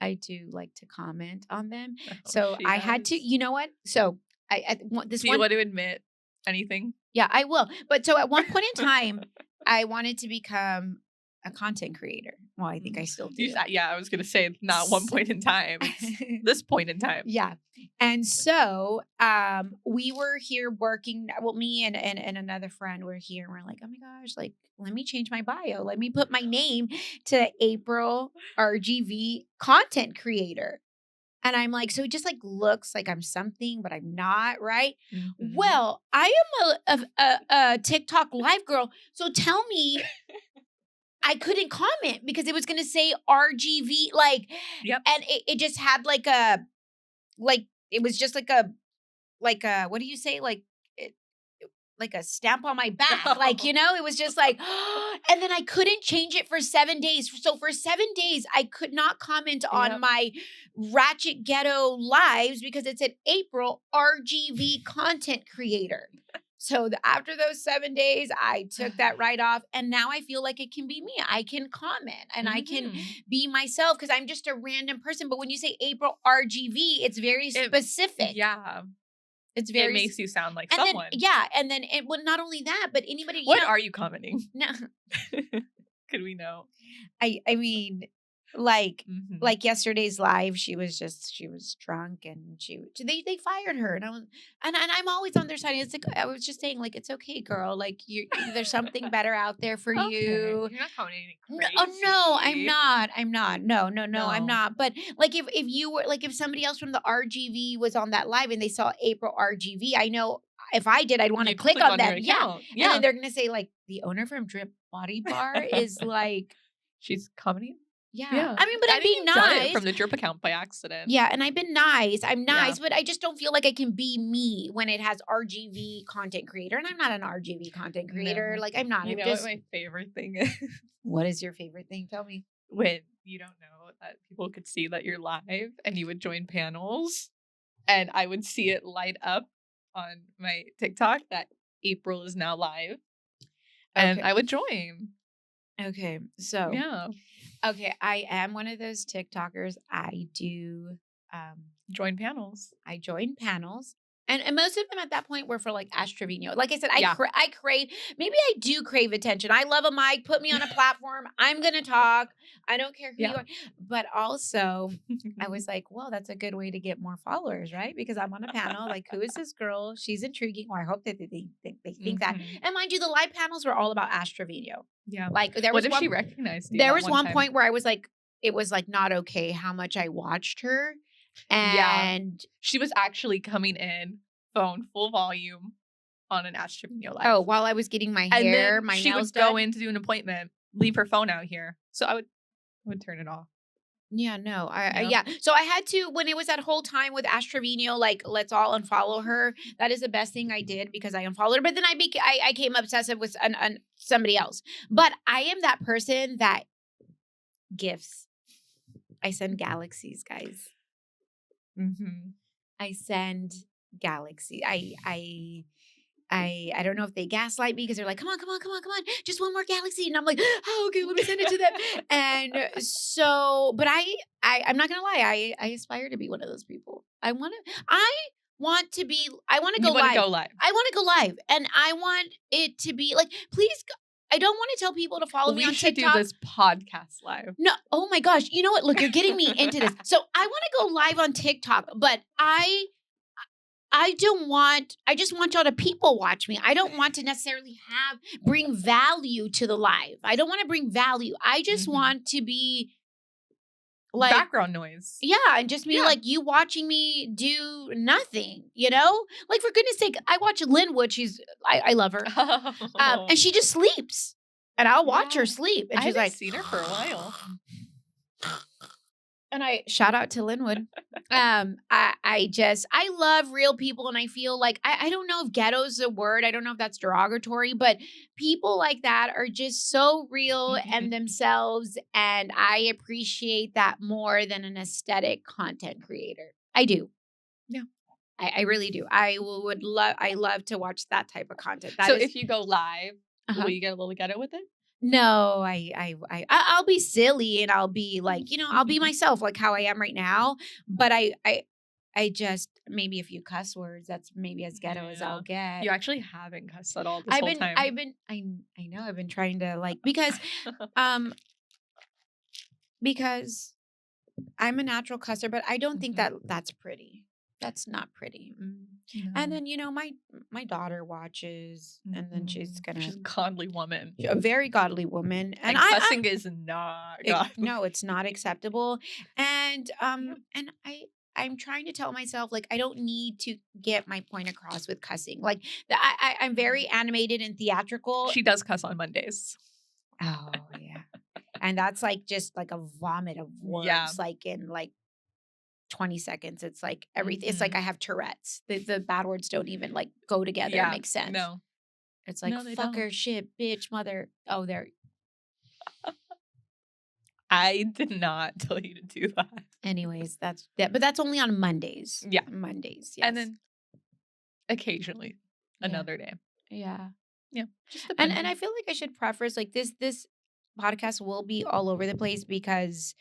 to comment on them. So I had to, you know what? So do you want to admit anything? Yeah, I will. But so at one point in time, I wanted to become a content creator. Well, I think I still do. Yeah, I was going to say not one point in time. It's this point in time. Yeah. And so we were here working. Well, me and another friend were here. And we're like, oh my gosh, let me change my bio. Let me put my name to April RGV content creator. And I'm like, so it just looks like I'm something, but I'm not, right? Mm-hmm. Well, I am a TikTok live girl. So tell me, I couldn't comment because it was going to say RGV, and it just had it was just what do you say? a stamp on my back. Like, you know, it was just like, and then I couldn't change it for 7 days. So for 7 days, I could not comment on Yep. my Ratchet Ghetto lives because it said April RGV content creator. So after those 7 days, I took that right off. And now I feel like it can be me. I can comment and I can Mhm. be myself because I'm just a random person. But when you say April RGV, it's very specific. Yeah. It's It very makes you sound like and someone. then yeah, and then it well, not only that, but anybody. What are you commenting? No, Could we know? I mean, like Mhm. like yesterday's live, she was drunk and they fired her and and I'm always on their side. It's like I was just saying, like, it's okay, girl. Like there's something better out there for Okay. You're not commenting No, crazy. oh no, I'm not. I'm not. No, I'm No. not. But like if you were like if somebody else from the RGV was on that live and they saw April RGV, I know if I did, I'd want to You'd click click on on their them. Yeah. account. And Yeah. then they're gonna say, like, the owner from Drip Body Bar is like, She's commenting. yeah. I mean, but I I'm think being you've done it nice. from the drip account by accident. Yeah, and I've been nice. I'm Yeah. nice, but I just don't feel like I can be me when it has RGV content creator. And I'm not an RGV content creator. No. Like, I'm not. You I'm know just what my favorite thing is? What is your favorite thing? Tell me. When you don't know that people could see that you're live and you would join panels and I would see it light up on my TikTok that April is now live and Okay. I would join. Okay. So Yeah. okay, I am one of those TikTokers. I do Join panels. I join panels. And most of them at that point were for like Ash Trevino. Like I said, I Yeah. crave, maybe I do crave attention. I love a mic, put me on a platform. I'm going to talk. I don't care who Yeah. you are. But also, I was like, well, that's a good way to get more followers, right? Because I'm on a panel. Like, who is this girl? She's intriguing. Or I hope that they think that. Mhm. And mind you, the live panels were all about Ash Trevino. Yeah. Like, there What was if one, she recognized you? there that was one time? point where I was like, it was like not okay how much I watched her. Yeah. And She was actually coming in, phone full volume on an Ash Trevino live. oh, while I was getting my and hair, then my she nails would go done. in to do an appointment, leave her phone out here. So I would turn it off. Yeah, no, I Yeah. yeah. So I had to when it was that whole time with Ash Trevino, like let's all unfollow her. That is the best thing I did because I unfollowed her. But then I became obsessive with somebody else. But I am that person that gifts. I send galaxies, guys. Mm-hmm. I send galaxy. I don't know if they gaslight me because they're like, come on, just one more galaxy, and I'm like, oh, okay, let me send it to them. And so, but I'm not gonna lie, I aspire to be one of those people. I want to go live. I want to go live, and I want it to be like, please. I don't want to tell people to follow me on should TikTok. do this podcast live. No, oh my gosh. You know what? Look, you're getting me into this. So I want to go live on TikTok, but I just want y'all to people watch me. I don't want to necessarily bring value to the live. I don't want to bring value. I just Mhm. want to be like background noise. Yeah, and just be like you watching me do nothing, you know? Like, for goodness sake, I watch Linwood. I love her. And she just sleeps. And I'll watch her sleep. And I she's haven't like, seen her for a while. and I shout out to Linwood. I love real people, and I feel like I don't know if ghetto is a word. I don't know if that's derogatory, but people like that are just so real and themselves, and I appreciate that more than an aesthetic content creator. I do. Yeah. I really do. I love to watch that type of content. If you go live, Uh-huh. will you get a little ghetto with it? No, I'll be silly and I'll be like, I'll be myself, like how I am right now. But I just maybe a few cuss words. That's maybe as ghetto as I'll get. You actually haven't cussed at all this whole time. I know I've been trying to like because I'm a natural cusser, but I don't think that's pretty. That's not pretty. And then my daughter watches, and then she's a godly woman, a very godly woman, and cussing is not godly. No, it's not acceptable. And and I'm trying to tell myself, like, I don't need to get my point across with cussing. Like, I'm very animated and theatrical. She does cuss on Mondays. Oh yeah, and that's like just like a vomit of words, like in like 20 seconds. It's like everything. It's like I have Tourette's. The bad words don't even like go together. It makes sense. No. It's like No, they fucker, don't. shit, bitch, mother. Oh, there. I did not tell you to do that. Anyways, that's that. But that's only on Mondays. Yeah. Mondays. Yes. And then occasionally Yeah. another day. Yeah. Yeah. Just And depends. I feel like I should preface like this podcast will be all over the place because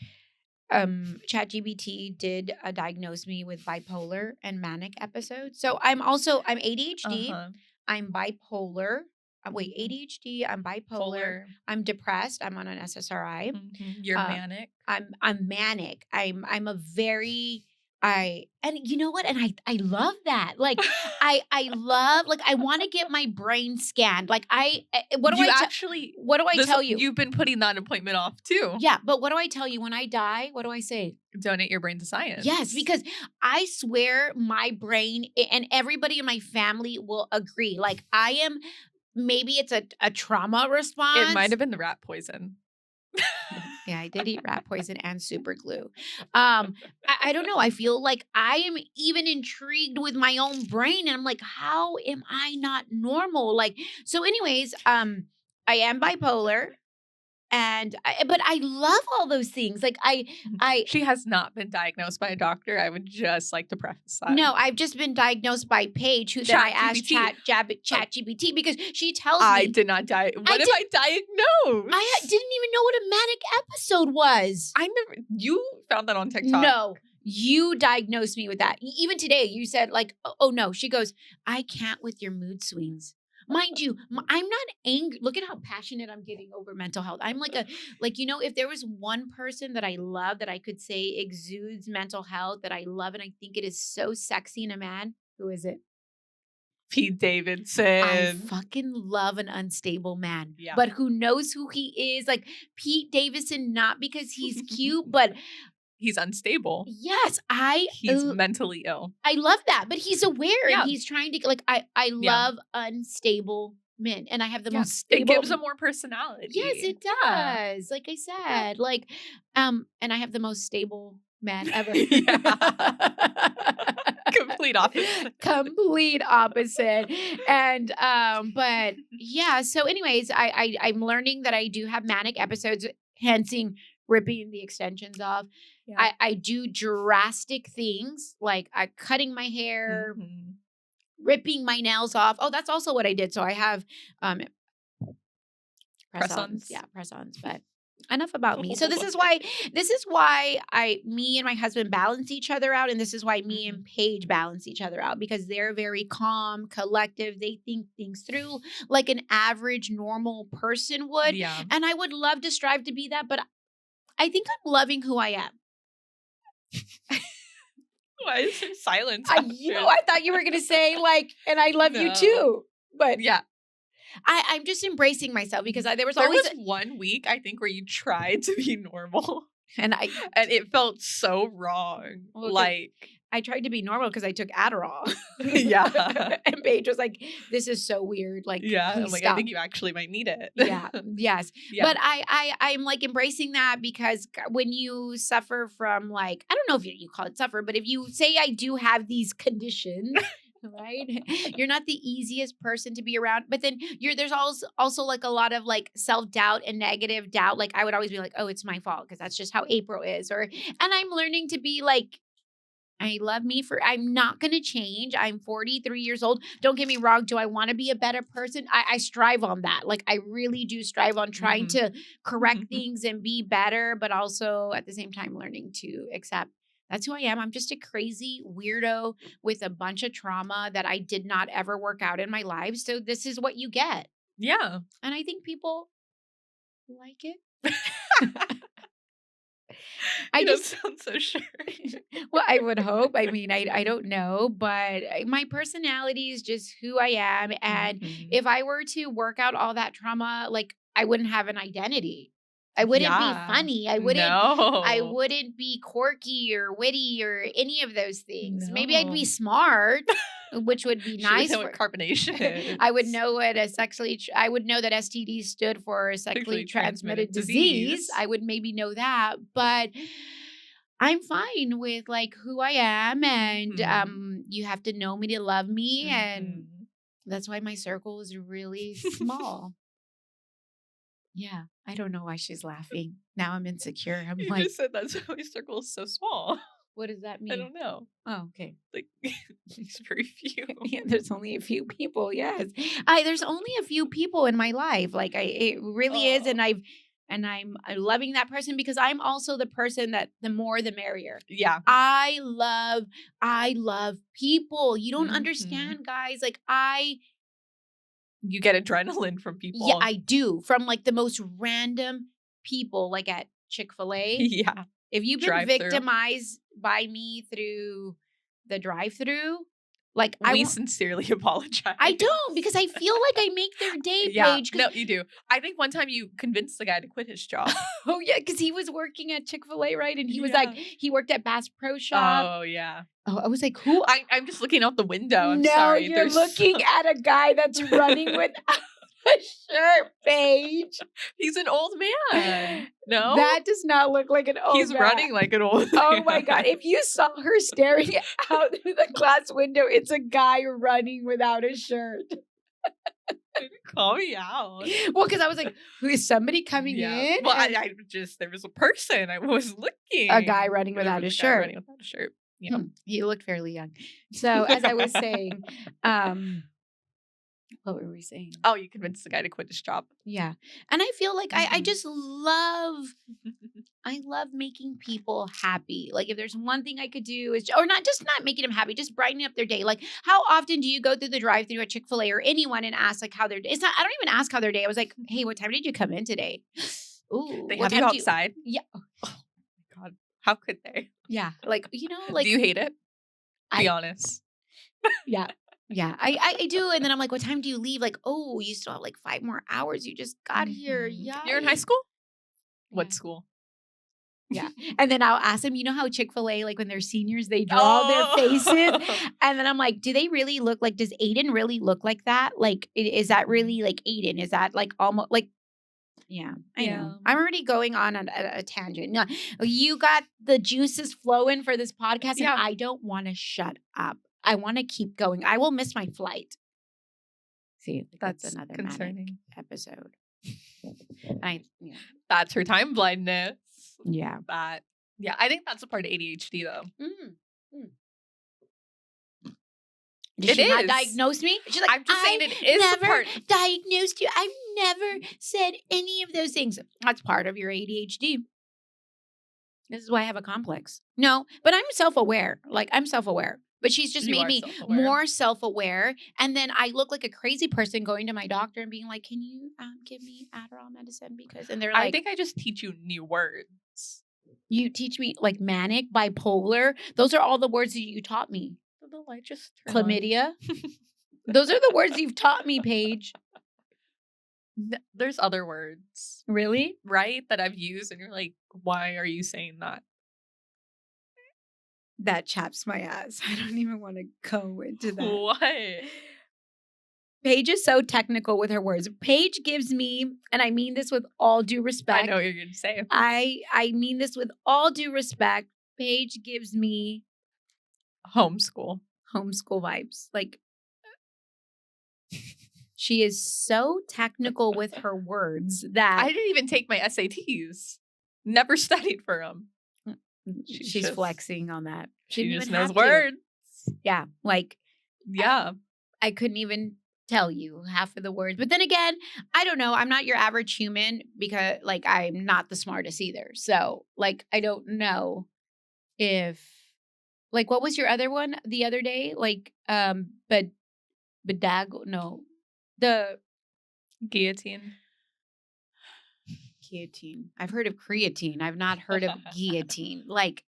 ChatGPT did diagnose me with bipolar and manic episodes. So I'm ADHD, Uh-huh. I'm bipolar. Wait, Mhm. ADHD, I'm bipolar, Polar. I'm depressed, I'm on an SSRI. You're Uh, manic. I'm manic. I'm a very and you know what? And I love that. Like I love like I want to get my brain scanned. Like what do You I tell actually what do I tell you? You've been putting that appointment off too. Yeah, but what do I tell you when I die? What do I say? Donate your brain to science. Yes, because I swear my brain and everybody in my family will agree. Like I am maybe it's a trauma response. It might have been the rat poison. Yeah, I did eat rat poison and super glue. I don't know. I feel like I am even intrigued with my own brain. And I'm like, how am I not normal? Like, so anyways, I am bipolar. But I love all those things. Like She has not been diagnosed by a doctor. I would just like to preface that. no, I've just been diagnosed by Paige, who then I asked Chat GPT because she tells me I did not die. What if I diagnosed? I didn't even know what a manic episode was. I never. You found that on TikTok. No, you diagnosed me with that. Even today, you said like, "Oh no." She goes, "I can't with your mood swings." Mind you, I'm not angry. Look at how passionate I'm getting over mental health. I'm like if there was one person that I love that I could say exudes mental health that I love and I think it is so sexy in a man, who is it? Pete Davidson. I fucking love an unstable man. Yeah. But who knows who he is? Like Pete Davidson, not because he's cute, but he's unstable. yes, he's mentally ill. I love that, but he's aware Yeah. and he's trying to like I love unstable men and I have the most stable. It gives them more personality. Yes, it does. Yeah. Like I said, like and I have the most stable man ever. Complete opposite. Complete opposite. And but yeah, so anyways, I'm learning that I do have manic episodes, hensing ripping the extensions off. Yeah. I do drastic things like cutting my hair, Mhm. ripping my nails off. Oh, that's also what I did. So I have press-ons. Yeah, press-ons. But enough about me. So this is why me and my husband balance each other out, and this is why me and Paige balance each other out because they're very calm, collective. They think things through like an average, normal person would. Yeah. And I would love to strive to be that, but I think I'm loving who I am. Why is there silence? I thought you were gonna say like, and I love you too. But yeah, I'm just embracing myself because there was 1 week I think where you tried to be normal, and it felt so wrong. Well, like I tried to be normal because I took Adderall. Yeah, and Paige was like, "This is so weird." Like, yeah, I'm like, stop. I think you actually might need it. Yeah, yes, yeah. But I'm like embracing that because when you suffer from like, I don't know if you call it suffer, but if you say I do have these conditions. Right, you're not the easiest person to be around, but then there's also like a lot of like self-doubt and negative doubt. Like I would always be like, oh, it's my fault because that's just how April is, and I'm learning to be like, I love me I'm not going to change. I'm 43 years old. Don't get me wrong. Do I want to be a better person? I strive on that. Like I really do strive on trying to correct things and be better, but also at the same time learning to accept that's who I am. I'm just a crazy weirdo with a bunch of trauma that I did not ever work out in my life. So this is what you get. Yeah. And I think people like it. I don't sound so sure. Well, I would hope. I mean, I don't know, but my personality is just who I am. And if I were to work out all that trauma, like I wouldn't have an identity. I wouldn't be funny. I wouldn't be quirky or witty or any of those things. No. Maybe I'd be smart, which would be nice. Know what carbonation is. I would know what I would know that STD stood for sexually transmitted disease. I would maybe know that, but I'm fine with like who I am, and you have to know me to love me, and That's why my circle is really small. Yeah. I don't know why she's laughing. Now I'm insecure. I'm You like, just said that's why my circle is so small. what does that mean? I don't know. Oh, okay. Like, there's very few. Yeah, there's only a few people. Yes, there's only a few people in my life. Like it really is, and I'm loving that person because I'm also the person that the more the merrier. Yeah. I love people. You don't Mhm. understand, guys. Like You get adrenaline from people. yeah, I do from like the most random people, like at Chick-fil-A. Yeah. If you've been Drive-thru. victimized by me through the drive-thru, like We sincerely apologize. I don't because I feel like I make their day, Yeah, Paige. no, you do. I think one time you convinced the guy to quit his job. Oh yeah, because he was working at Chick-fil-A, right? And he was like, he worked at Bass Pro Shop. Oh yeah. Oh, I was like, who? I'm just looking out the window. I'm no, sorry. you're looking at a guy that's running without a shirt, Paige. He's an old man. No, That does not look like an old he's man. running like an old man. Oh my god! If you saw her staring out through the glass window, it's a guy running without a shirt. Call me out. Well, because I was like, "Who is somebody coming in?" Well, And I just there was a person. I was looking. a guy running There without was a a guy shirt. running without a shirt. Yeah. He looked fairly young. So, as I was saying, what were we saying? Oh, you convinced the guy to quit his job. Yeah, and I feel like I Mhm. just love. I love making people happy. Like if there's one thing I could do is, or not making them happy, just brightening up their day. Like how often do you go through the drive-thru at Chick-fil-A or anyone and ask like how their day? It's not. I don't even ask how their day. I was like, hey, what time did you come in today? Ooh, They what have you time do outside. Yeah. Oh my god. How could they? Yeah, like like Do you hate it? Be I- honest. yeah. Yeah, I do. And then I'm like, what time do you leave? Like, oh, you still have like 5 more hours. You just got here. Mhm. Yeah. You're in high school? What Yeah. school? Yeah. And then I'll ask them, you know how Chick-fil-A, like when they're seniors, they draw their faces. And then I'm like, do they really look like, does Aiden really look like that? Like, is that really like Aiden? Is that like almost like, yeah, I know. Yeah. I'm already going on a tangent. No, you got the juices flowing for this podcast Yeah. and I don't want to shut up. I want to keep going. I will miss my flight. See, that's another concerning episode. That's her time blindness. Yeah. Yeah, I think that's a part of ADHD though. Did It she not is. diagnose me? She's like, I'm just saying it is a never part. diagnosed you. I've never said any of those things. That's part of your ADHD. This is why I have a complex. No, but I'm self-aware. Like I'm self-aware. But she's just You made are me self-aware. more self-aware. And then I look like a crazy person going to my doctor and being like, can you give me Adderall medicine? Because, and they're like, I think I just teach you new words. you teach me like manic, bipolar. Those are all the words that you taught me. The light just turned on. Chlamydia. Those are the words you've taught me, Paige. There's other words, Really? right? That I've used, and you're like, why are you saying that? That chaps my ass. I don't even want to go into that. What? Paige is so technical with her words. Paige gives me, and I mean this with all due respect. I know what you're going to say. I mean this with all due respect. Paige gives me Homeschool. homeschool vibes. Like she is so technical with her words that I didn't even take my SATs. Never studied for them. she's just- flexing on that. She didn't just even knows have to. words. Yeah, like Yeah. I couldn't even tell you half of the words. But then again, I don't know. I'm not your average human because like I'm not the smartest either. So like I don't know if like what was your other one the other day? Like but bedago no. The Guillotine. guillotine. I've heard of creatine. I've not heard of guillotine. Like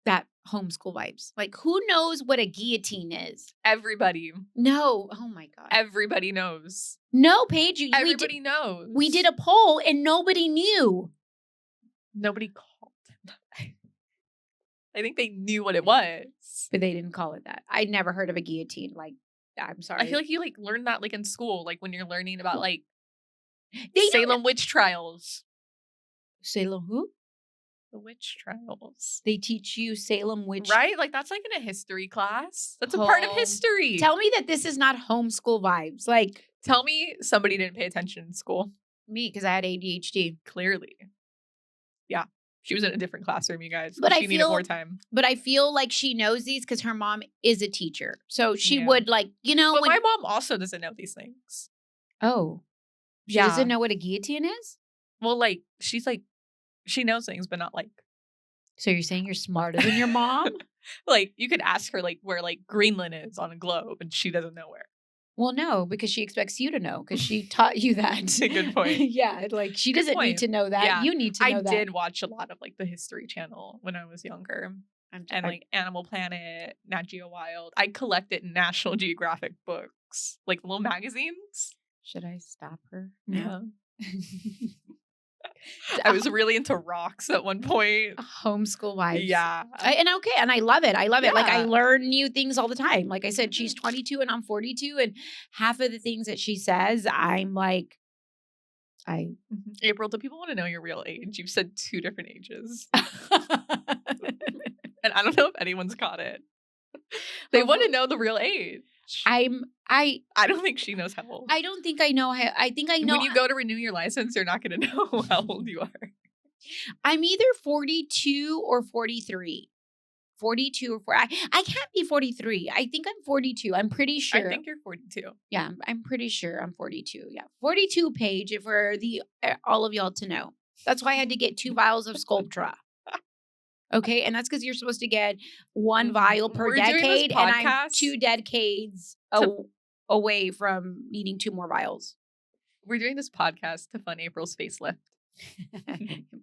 that homeschool vibes. Like who knows what a guillotine is? Everybody. No. Oh my God. Everybody knows. No, Paige. Everybody knows. We did a poll and nobody knew. Nobody called. I think they knew what it was. But they didn't call it that. I never heard of a guillotine. Like, I'm sorry. I feel like you like learn that like in school, like when you're learning about like they don't- Salem witch trials. Salem who? The witch trials. They teach you Salem witch. Right? Like, that's like in a history class. That's a part of history. Tell me that this is not homeschool vibes. Like, Tell me somebody didn't pay attention in school. me, because I had ADHD. Clearly. Yeah. She was in a different classroom, you guys. But she needed more time. But I feel like she knows these because her mom is a teacher. So she Yeah. would, like, you know. But my mom also doesn't know these things. Oh. She Yeah. doesn't know what a guillotine is? Well, like, she's like, she knows things, but not like. So you're saying you're smarter than your mom? Like, you could ask her, like, where, like, Greenland is on a globe, and she doesn't know where. Well, no, because she expects you to know because she taught you that. That's a good point. Yeah, like she Good doesn't point. need to know that. Yeah. You need to know I that. did watch a lot of, like, the History Channel when I was younger. And, like, Animal Planet, Nat Geo Wild. I collected National Geographic books, like, little magazines. Should I stop her? Yeah. I was really into rocks at one point. Homeschool vibes. Yeah. And I love it. I love it. Like, I Yeah. learn new things all the time. Like I said, she's 22 and I'm 42. And half of the things that she says, I'm like, April, do people want to know your real age? You've said 2 different ages. And I don't know if anyone's caught it. They want to know the real age. I don't think she knows how old. I don't think I know. I think I know. When you go to renew your license, you're not going to know how old you are. I'm either 42 or 43. 42 or 4. I can't be 43. I think I'm 42. I'm pretty sure. I think you're 42. Yeah, I'm pretty sure I'm 42. Yeah, 42 page for all of y'all to know. That's why I had to get 2 vials of Sculptra. Okay, and that's because you're supposed to get 1 vial per We're doing this decade, and I'm podcast 2 decades away from needing 2 more vials. We're doing this podcast to fund April's facelift.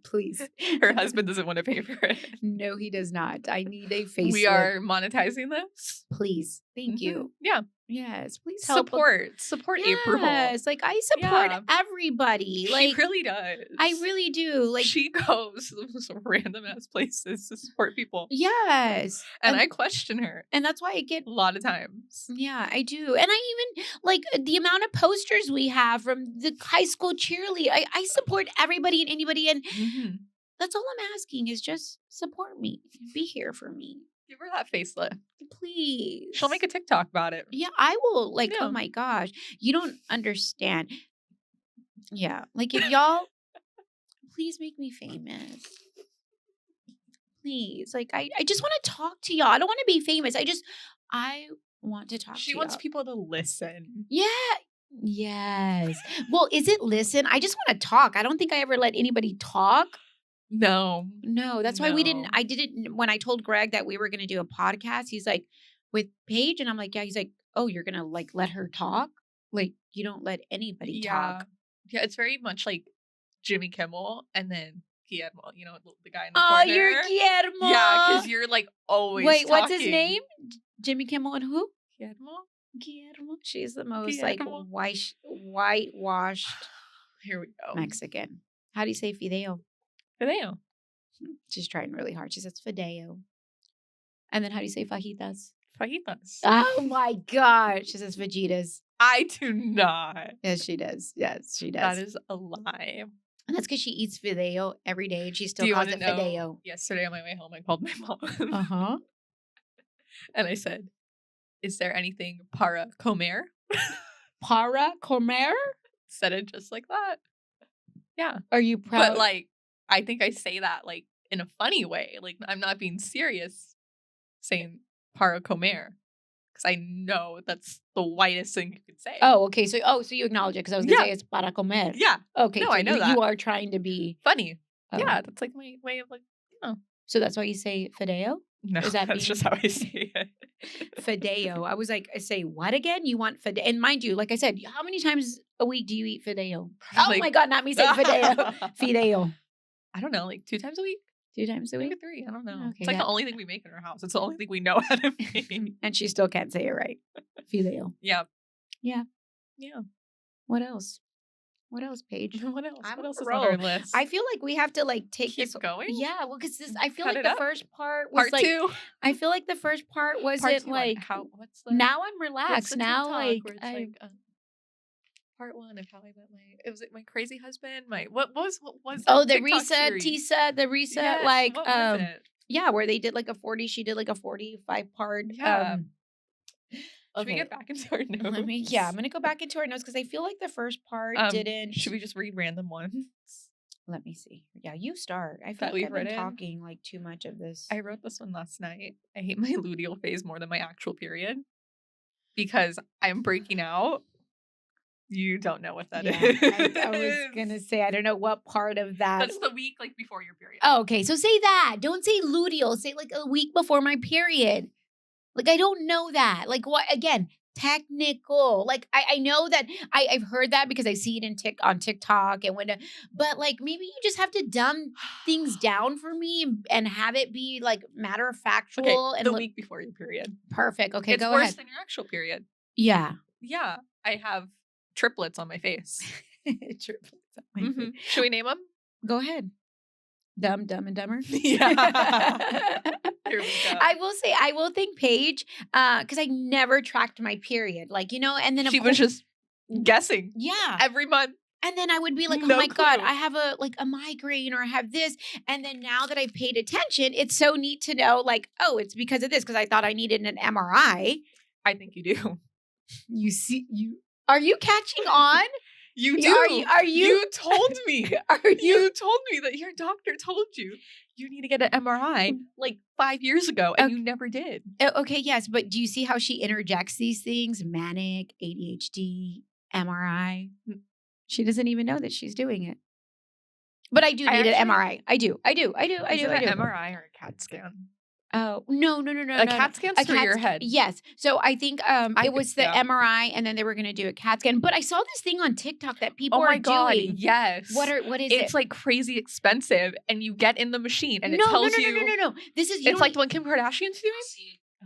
Please. Her husband doesn't want to pay for it. No, he does not. I need a facelift. We are monetizing this. Please. Thank you. Yeah. Yes. Please help. Support April. Yes. Like, I support Yeah. everybody. Like, She really does. I really do. Like, she goes to some random ass places to support people. yes. And I question her And that's why I get a lot of times. Yeah, I do. And I even like the amount of posters we have from the high school cheerleader. I support everybody and anybody. And that's all I'm asking is just support me. Be here for me. Give her that facelift. Please. She'll make a TikTok about it. Yeah, I will. Like, Yeah. oh my gosh. You don't understand. Yeah. Like, if y'all, please make me famous. Please. Like, I just want to talk to y'all. I don't want to be famous. I want to talk to She y'all. wants people to listen. Yeah. Yes. Well, is it listen? I just want to talk. I don't think I ever let anybody talk. No. No, that's why we didn't. No. I didn't. When I told Greg that we were going to do a podcast, he's like, with Paige, and I'm like, yeah. He's like, oh, you're gonna like let her talk? Like, you don't let anybody talk. Yeah, it's very much like Jimmy Kimmel and then Guillermo, you know, the guy in the Oh, corner. you're Guillermo. Yeah, because you're like always Wait, what's his talking. name? Jimmy Kimmel and who? Guillermo? Guillermo. She's the most Guillermo. like whitewashed Here we go. Mexican. How do you say fideo? Fideo. She's trying really hard. She says fideo. And then how do you say fajitas? Fajitas. Oh my God. She says fajitas. I do not. Yes, she does. Yes, she does. That is a lie. And that's because she eats fideo every day and she still Do you calls want it to know? fideo. Yesterday on my way home, I called my mom. Uh-huh. And I said, is there anything para comer? Para comer? Said it just like that. Yeah. Are you proud? But like, I think I say that like in a funny way. Like, I'm not being serious saying para comer. Because I know that's the whitest thing you could say. Oh, okay. So you acknowledge it because I was gonna Yeah. say it's para comer. Yeah. Okay. No, so I know you that. are trying to be Funny. oh. Yeah. That's like my way of like, So that's why you say fideo? No, Is that that's just how I say it. Fideo. I was like, I say what again? You want fideo? And mind you, like I said, how many times a week do you eat fideo? Oh Like- my God, not me saying fideo. Fideo. I don't know, like 2 times a week? 2 times a Maybe week? 3. I don't know. Okay, It's like yeah. the only thing we make in our house. It's the only thing we know how to make. And she still can't say it right. Fideo. Yeah. Yeah. Yeah. What else? What else, Paige? What else? I'm What on else the is on our roll. list? I feel like we have to like take Keep this going? Yeah, well, because this I feel Cut like it the up? first part was Part like 2. I feel like the first part wasn't Part 2 on like how what's the now I'm what's relaxed. the Now TikTok like where it's I like part 1 of How I Met My Crazy Husband. What was that Oh, the TikTok reset, series? the reset, Yes, like, what was it? yeah, where they did like a 40, she did like a 45 part. Yeah. Should we Okay. get back into our notes? I'm gonna go back into our notes because I feel like the first part didn't. Should we just read random ones Let me see. Yeah, you start. I feel that like we've I've been written? talking like too much of this. I wrote this one last night. I hate my luteal phase more than my actual period because I'm breaking out. You don't know what that is. I was gonna say I don't know what part of that. That's the week like before your period. Oh, okay. So say that. Don't say luteal. Say like a week before my period. Like I don't know that. Like what again? Technical. Like I know that I've heard that because I see it on TikTok and when but like maybe you just have to dumb things down for me and have it be like matter of factual and the week before your period. Perfect. Okay, it's go worse ahead. than your actual period. Yeah. Yeah. I have triplets on my face. Triplets on my face. Should we name them? Go ahead. Dumb and Dumber. Yeah. Here we go. I will thank Paige because I never tracked my period. Like, and then she was just guessing. Yeah. Every month. And then I would be like, oh No my clue. God, I have a migraine or I have this. And then now that I've paid attention, it's so neat to know like, oh, it's because of this because I thought I needed an MRI. I think you do. Are you catching on? You do. Are you? You told me. You told me that your doctor told you need to get an MRI like 5 years ago and you never did. Okay, yes. But do you see how she interjects these things? Manic, ADHD, MRI. She doesn't even know that she's doing it. But I do need an MRI. I do. Is it an MRI or a CAT scan? Oh, no. A CAT scan's through your head. Yes. So I think it was the MRI and then they were going to do a CAT scan. But I saw this thing on TikTok that people are doing. Yes. What is it? It's like crazy expensive and you get in the machine and it tells you. No. This is it's like the one Kim Kardashian's doing?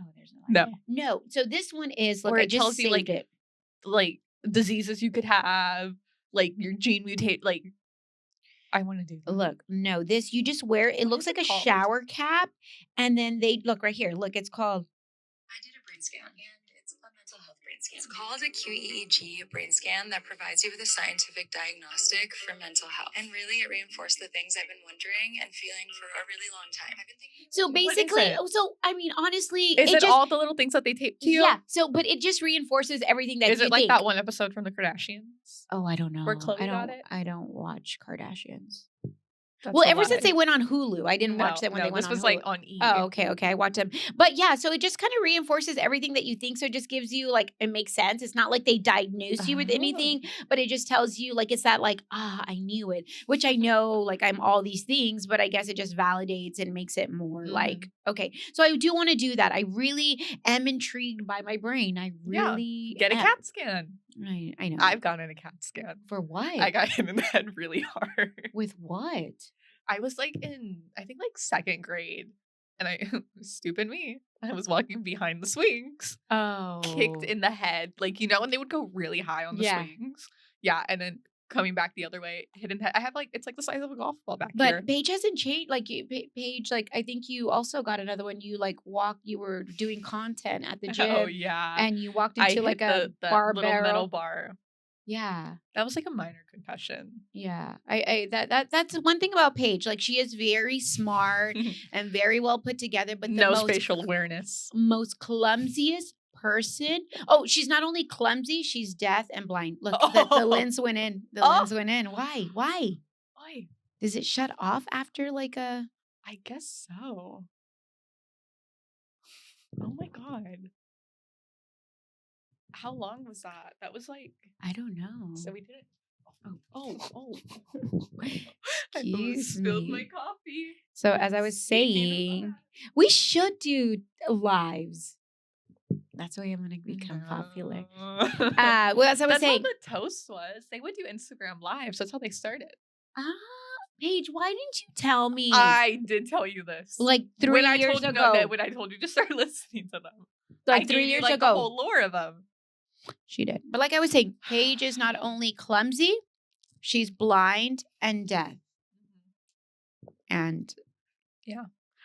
Oh, there's no idea. No. No. So this one is, look, where I it just tells you saved it. Like diseases you could have, like your gene mutate, like I want to do that. Look, no, this you just wear it. It looks like a shower cap, and then they look right here. Look, it's called. I did a brain scan, and it's a mental health brain scan. It's called a QEEG brain scan that provides you with a scientific diagnostic for mental health, and really it reinforced the things I've been wondering and feeling for a really long time. I've been thinking. So basically, I mean, honestly, is it just, all the little things that they tape to you? Yeah. So, but it just reinforces everything that. Is it like that one episode from the Kardashians? Oh, I don't know. Where Khloe got it? I don't watch Kardashians. That's well, ever since they went on Hulu, I didn't watch them when they went on Hulu. This was like on E! Oh, okay, I watched them. But yeah, so it just kind of reinforces everything that you think. So it just gives you like, it makes sense. It's not like they diagnose you with anything, but it just tells you like, it's that like, I knew it, which I know like I'm all these things, but I guess it just validates and makes it more like, okay. So I do want to do that. I really am intrigued by my brain. I really get a CAT scan. I know. I've gotten a CAT scan. For what? I got hit in the head really hard. With what? I was like in, I think like 2nd grade. And stupid me. I was walking behind the swings. Oh. Kicked in the head. Like, when they would go really high on the swings. Yeah. And then coming back the other way, hit in the head. I have like, it's like the size of a golf ball back here. But Paige hasn't changed. Like, Paige, like, I think you also got another one. You like you were doing content at the gym. Oh, yeah. And you walked into like a bar little barrel. metal bar. Yeah. That was like a minor concussion. Yeah. That's one thing about Paige. Like she is very smart and very well put together, but no spatial awareness. Most clumsiest person. Oh, she's not only clumsy, she's deaf and blind. Look, the lens went in. The lens went in. Why? Why? Does it shut off after like a? I guess so. Oh my God. How long was that? That was like, I don't know. So we did it. Oh. Excuse I spilled my coffee. So as I was saying, we should do lives. That's why I'm going to become popular. Well, as I was saying. That's how the toast was. They would do Instagram lives. That's how they started. Paige, why didn't you tell me? I did tell you this. Like 3 years ago. When I told you to start listening to them. Like 3 years ago. The whole lore of them. She did. But like I was saying, Paige is not only clumsy, she's blind and deaf. And yeah,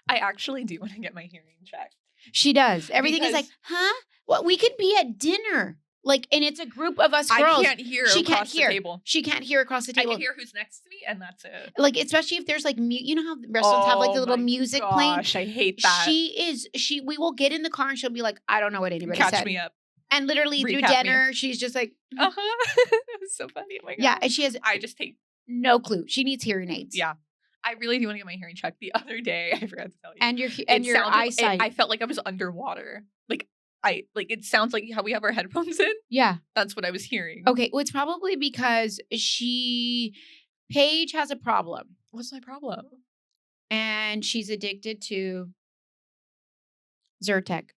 I actually do want to get my hearing checked. She does. Everything is like, huh? Well, we could be at dinner. Like, and it's a group of us I girls. can't hear She can't across hear. the table. She can't hear across the I table. can hear who's next to me, and that's it. Like, especially if there's like you know how restaurants have like the little music playing. Gosh, I hate that. We will get in the car and she'll be like, I don't know what anybody Catch said. me up. And literally through Recap me. dinner, she's just like, It's so funny. Oh my god. yeah, and she has I just hate. no clue. She needs hearing aids. Yeah. I really do want to get my hearing checked. The other day, I forgot to tell you. And your It eyesight. I felt like I was underwater. It sounds like how we have our headphones in. Yeah. That's what I was hearing. Okay. Well, it's probably because Paige has a problem. What's my problem? And she's addicted to Zyrtec.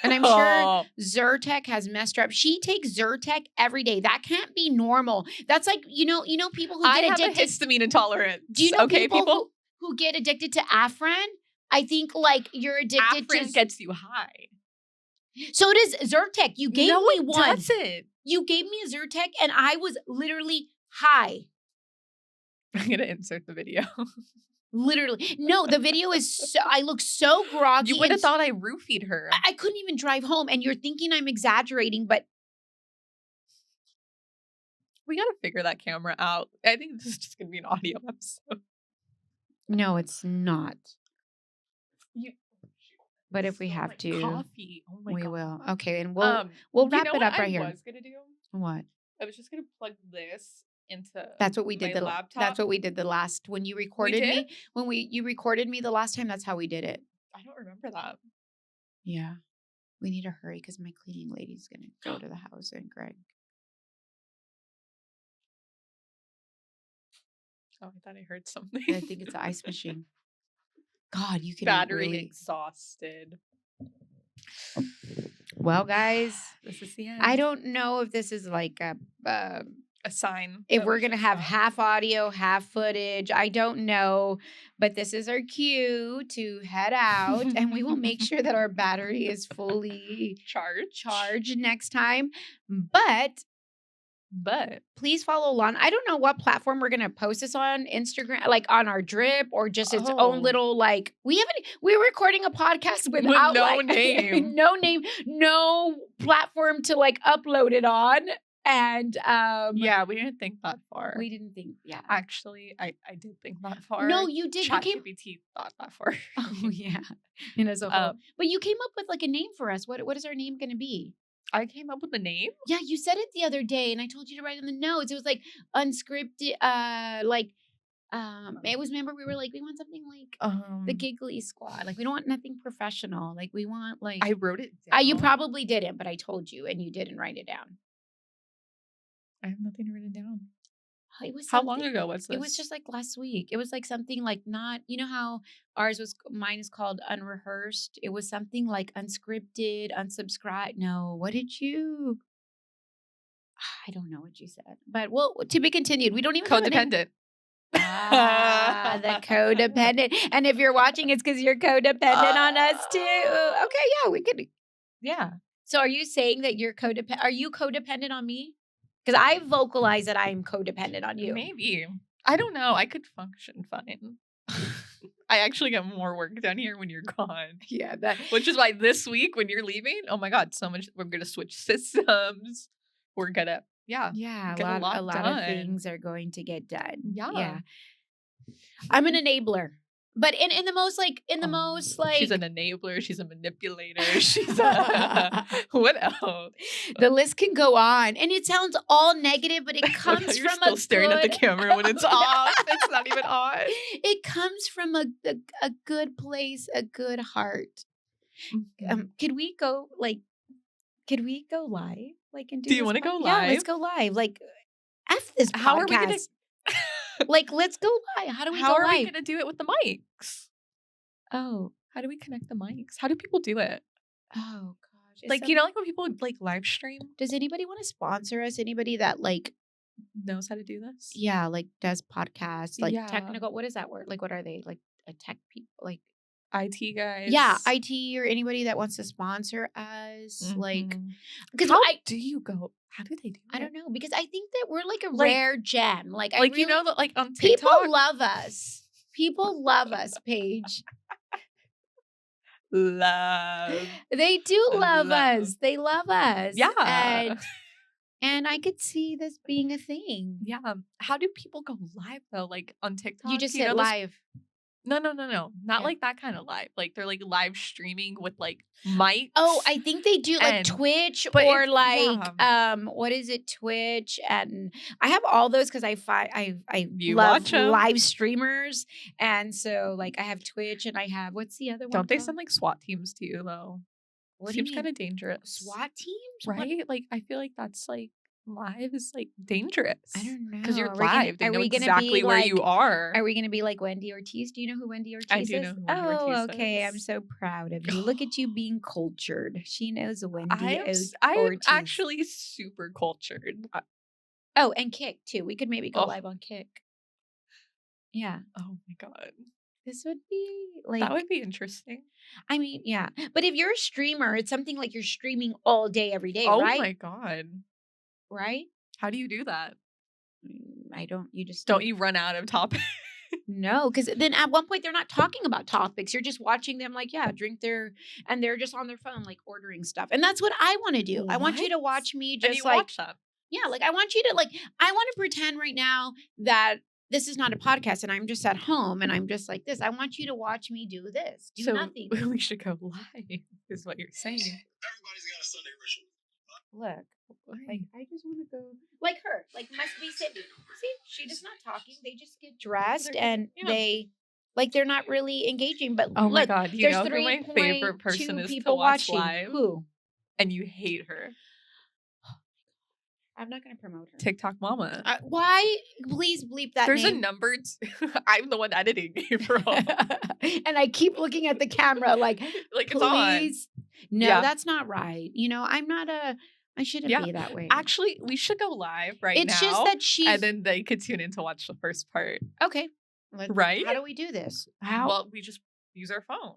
And I'm sure Zyrtec has messed her up. She takes Zyrtec every day. That can't be normal. That's like, you know people who get addicted. I have a histamine intolerance. Do you know people who get addicted to Afrin? I think like you're addicted to. Afrin gets you high. So does Zyrtec. You gave me one. Doesn't. You gave me a Zyrtec and I was literally high. I'm going to insert the video. Literally. No, the video is so, I look so groggy. You would have thought I roofied her. I couldn't even drive home, and you're thinking I'm exaggerating, but we got to figure that camera out. I think this is just going to be an audio episode. No, it's not. But if we have to, coffee. Oh my we God. will. Okay, and we'll wrap it up right here. What I was going to do? What? I was just going to plug this into That's what we did. my laptop. That's what we did the last when you recorded me. When you recorded me the last time, that's how we did it. I don't remember that. Yeah, we need to hurry because my cleaning lady's gonna go to the house and Greg. Oh, I thought I heard something. I think it's the ice machine. God, you can battery exhausted. Well, guys, this is the end. I don't know if this is like a sign. If we're going to have half audio, half footage, I don't know. But this is our cue to head out. And we will make sure that our battery is fully charged next time. But please follow along. I don't know what platform we're going to post this on. Instagram, like on our drip or just its own little, like, we're recording a podcast without no name. No name, no platform to like upload it on. And yeah, we didn't think that far. We didn't think, yeah. Actually, I did think that far. No, you did. ChatGPT thought that far. Oh yeah, and as a whole. But you came up with like a name for us. What is our name going to be? I came up with a name. Yeah, you said it the other day, and I told you to write in the notes. It was like unscripted. It was. Remember, we were like, we want something like the Giggly Squad. Like, we don't want nothing professional. Like, we want like. I wrote it down. You probably didn't, but I told you, and you didn't write it down. I have nothing written down. It was how long ago was this? It was just like last week. It was like something like not, you know how mine is called unrehearsed. It was something like unscripted, unsubscribed. No, what did you? I don't know what you said, but well, to be continued. We don't even codependent. The codependent. And if you're watching, it's because you're codependent on us too. Okay, yeah, we could. Yeah. So are you saying that you're codependent? Are you codependent on me? Because I vocalize that I am codependent on you. Maybe. I don't know. I could function fine. I actually get more work done here when you're gone. Yeah. Which is why this week when you're leaving, oh my God, so much. We're going to switch systems. We're going to, yeah, a lot of things are going to get done. Yeah. I'm an enabler. But in the most she's an enabler, she's a manipulator, she's a what else? The list can go on, and it sounds all negative, but it comes You're from still staring at the camera when it's off. It's not even on. It comes from a good place, a good heart. Mm-hmm. Could we go live? Like, and do you want to go live? Yeah, let's go live. Like, F this podcast. How are we gonna? Like, let's go live. How do we go live? How are we going to do it with the mics? Oh. How do we connect the mics? How do people do it? Oh, gosh. Like, you know, like when people like live stream? Does anybody want to sponsor us? Anybody that like knows how to do this? Yeah, like does podcasts, like technical. What is that word? Like, what are they? Like a tech people, like IT guys? Yeah, IT or anybody that wants to sponsor us. Mm-hmm. Like, because do you go? How do they do it? I don't know, because I think that we're like a rare gem. Like really, you know that like on TikTok, people love us. People love us, Paige. Love. They do love us. They love us. Yeah. And And I could see this being a thing. Yeah. How do people go live though? Like on TikTok? You just you hit know those live. No. Not Yeah. like that kind of live. Like they're like live streaming with like mics. Oh, I think they do like and- Twitch but or it's- like yeah. what is it? Twitch, and I have all those because I You love watch 'em. live streamers, and so like I have Twitch and I have what's the other one? Don't they called? send like SWAT teams to you though? What Seems do you kind mean? of dangerous. SWAT teams? What? Right? Like I feel like that's like live is like dangerous. I don't know. Because you're Are we gonna- live. They are know we gonna exactly be where you like- are. Are we going to be like Wendy Ortiz? Do you know who Wendy Ortiz I is? do know who Wendy Ortiz okay. I'm is. so proud of you. Look at you being cultured. She knows Wendy I am Ortiz. actually super cultured. Oh, and Kick too. We could maybe go Oh. live on Kick. Yeah. Oh my god. This would be like That would be interesting. I mean, yeah. But if you're a streamer, it's something like you're streaming all day, every day, Oh right? my god. Right? How do you do that? I don't. You just Don't you run out of topics? No, because then at one point they're not talking about topics. You're just watching them, like, yeah, drink their, and they're just on their phone, like ordering stuff. And that's what I want to do. I want you to What? watch me And just you like, watch that. yeah, like I want you to like, I want to pretend right now that this is not a podcast and I'm just at home and I'm just like this. I want you to watch me do this. Do So nothing. we should go live, is what you're saying. Everybody's got a Sunday ritual. Look, like I just want to go like her, like must be Sydney. See, she just not talking. They just get dressed and Yeah. they like they're not really engaging. But Oh my look, god, you there's know who my favorite 3.2 person is to people watch watching. live? Who? And you hate her. I'm not going to promote her. TikTok mama. Why? Please bleep that There's a name. number. I'm the one editing it, bro. And I keep looking at the camera like, Like it's on. please. No, Yeah. that's not right. You know, I shouldn't Yeah. be that way. Actually, we should go live right now. it's just that she's and then they could tune in to watch the first part. okay. Right? How do we do this? How? Well, we just use our phone.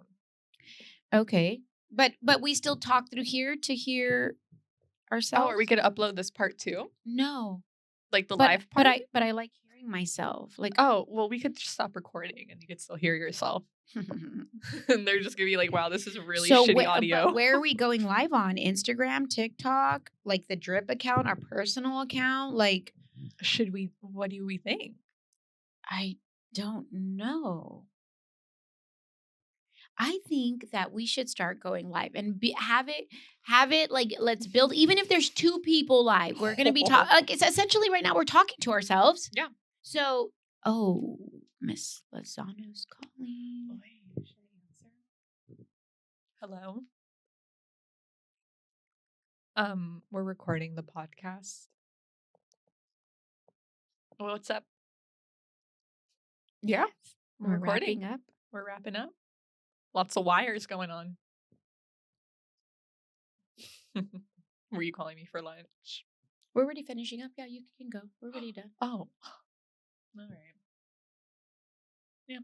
Okay. But we still talk through here to hear ourselves. Oh, are we gonna upload this part too? No. Like the But live part? but I like hearing myself. Like Oh, well, we could just stop recording and you could still hear yourself. And they're just gonna be like, wow, this is really shitty audio. But where are we going live on? Instagram, TikTok, like the Drip account, our personal account? Like What do we think? I don't know. I think that we should start going live and have it like let's build. Even if there's 2 people live, we're gonna be talking. Like it's essentially right now we're talking to ourselves. Yeah. So, oh, Miss Lozano's calling. Hello. We're recording the podcast. What's up? Yeah, we're We're recording. wrapping up. We're wrapping up. Lots of wires going on. Were you calling me for lunch? We're already finishing up. Yeah, you can go. We're already done. Oh, all right. Yeah.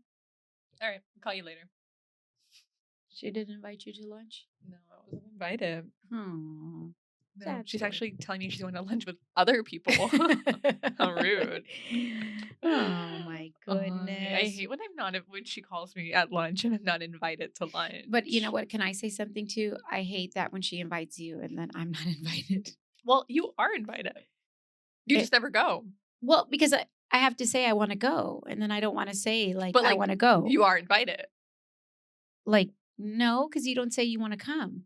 All right. I'll call you later. She didn't invite you to lunch. No, I wasn't invited. Hmm. No, Sad she's story. actually telling me she's going to lunch with other people. How rude. Oh my goodness. I hate when when she calls me at lunch and I'm not invited to lunch. But you know what? Can I say something too? I hate that when she invites you and then I'm not invited. Well, you are invited. You just never go. Well, because I have to say I want to go, and then I don't want to say like But, I like, want to go. You are invited. Like no, because you don't say you want to come.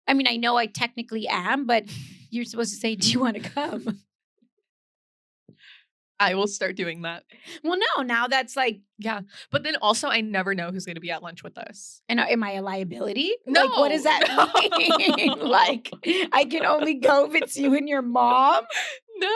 I mean, I know I technically am, but you're supposed to say, "Do you want to come?" I will start doing that. Well, no. Now that's like, Yeah. But then also, I never know who's going to be at lunch with us. and am I a liability? No, Like, what does that no. mean? Like, I can only go if it's you and your mom. No,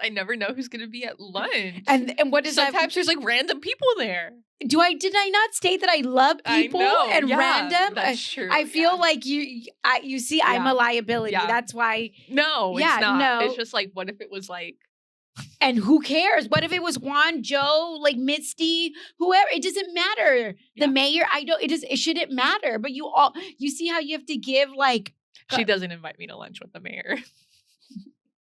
I never know who's going to be at lunch. And what does that? Sometimes there's like random people there. Did I not state that I love people I know. and yeah, random? That's true. I feel yeah. like you see, I'm Yeah. a liability. Yeah. That's why. No, Yeah, it's not. no. It's just like, what if it was like, And who cares? What if it was Juan, Joe, like Misty, whoever? It doesn't matter. Yeah. The mayor, it shouldn't matter. But you see how you have to give like she doesn't invite me to lunch with the mayor.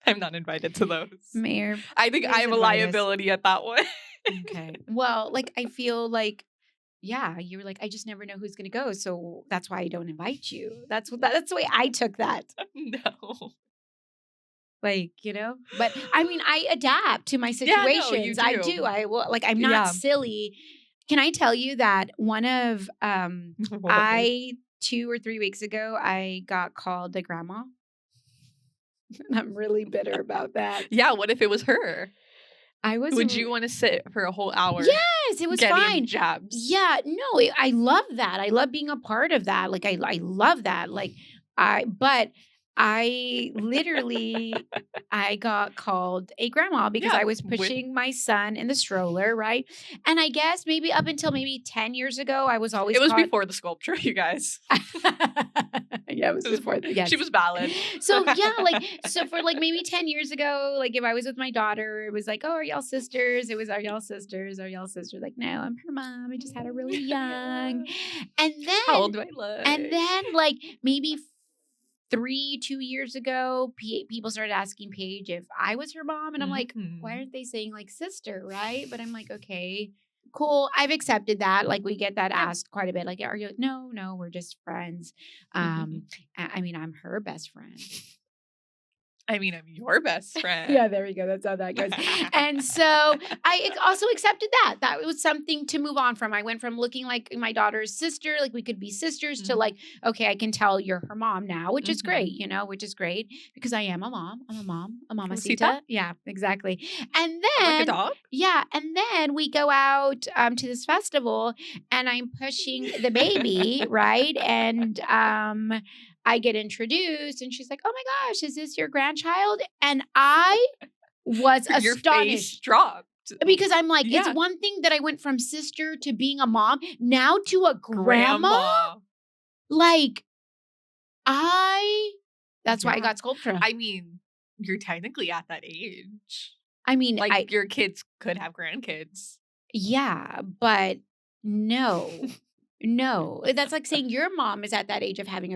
I'm not invited to those. mayor. I think please I'm a invite us. liability at that one. Okay. Well, like I feel like, yeah, you were like, I just never know who's gonna go, so that's why I don't invite you. That's the way I took that. No. Like, but I mean, I adapt to my Yeah, no, you situations. I do. do. I will, like, I'm not Yeah. silly. Can I tell you that one of, What? 2 or 3 weeks ago, I got called a grandma. I'm really bitter about that. Yeah, what if it was her? I was. Would you want to sit for a whole hour Yes, it was getting fine. jabs? Yeah, no, I love that. I love being a part of that. Like, I love that. Like, but I literally, I got called a grandma because Yeah, I was pushing my son in the stroller, right? And I guess maybe up until maybe 10 years ago, I was always It was called. before the sculpture, you guys. Yeah, it was before. Yes. She was valid. So yeah, so for maybe 10 years ago, if I was with my daughter, it was like, oh, are y'all sisters? It was, are y'all sisters? Are y'all sisters? Like, no, I'm her mom. I just had her really young. And then How old do I look? And then maybe 2 years ago, people started asking Paige if I was her mom. And I'm like, why aren't they saying sister, right? But I'm like, okay, cool. I've accepted that. We get that asked quite a bit. Like, are you? No, we're just friends. I mean, I'm her best friend. I mean, I'm your best friend. Yeah, there we go. That's how that goes. And so I also accepted that. That was something to move on from. I went from looking like my daughter's sister, like we could be sisters, to okay, I can tell you're her mom now, which is great, which is great because I am a mom. I'm a mom, a mamacita. Yeah, exactly. And then, like a dog? Yeah. And then we go out to this festival and I'm pushing the baby, right? And I get introduced and she's like, oh my gosh, is this your grandchild? And I was Your astonished. face dropped. Because I'm like, it's one thing that I went from sister to being a mom, now to a grandma. That's why I got Sculptra. I mean, you're technically at that age. I mean, your kids could have grandkids. Yeah, but no. No, that's like saying your mom is at that age of having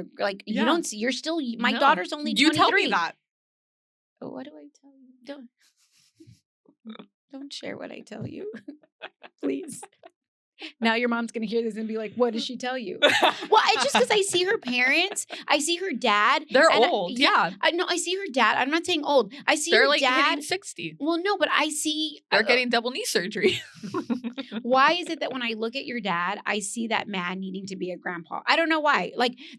you don't see, you're still, my daughter's only 23. You tell me that. Oh, what do I tell you? Don't share what I tell you. Please. Now your mom's going to hear this and be like, what does she tell you? Well, it's just because I see her parents. I see her dad. They're old. Yeah. I see her dad. I'm not saying old. I see they're her dad. Hitting 60. Well, no, but I see. They're getting double knee surgery. Why is it that when I look at your dad, I see that man needing to be a grandpa? I don't know why.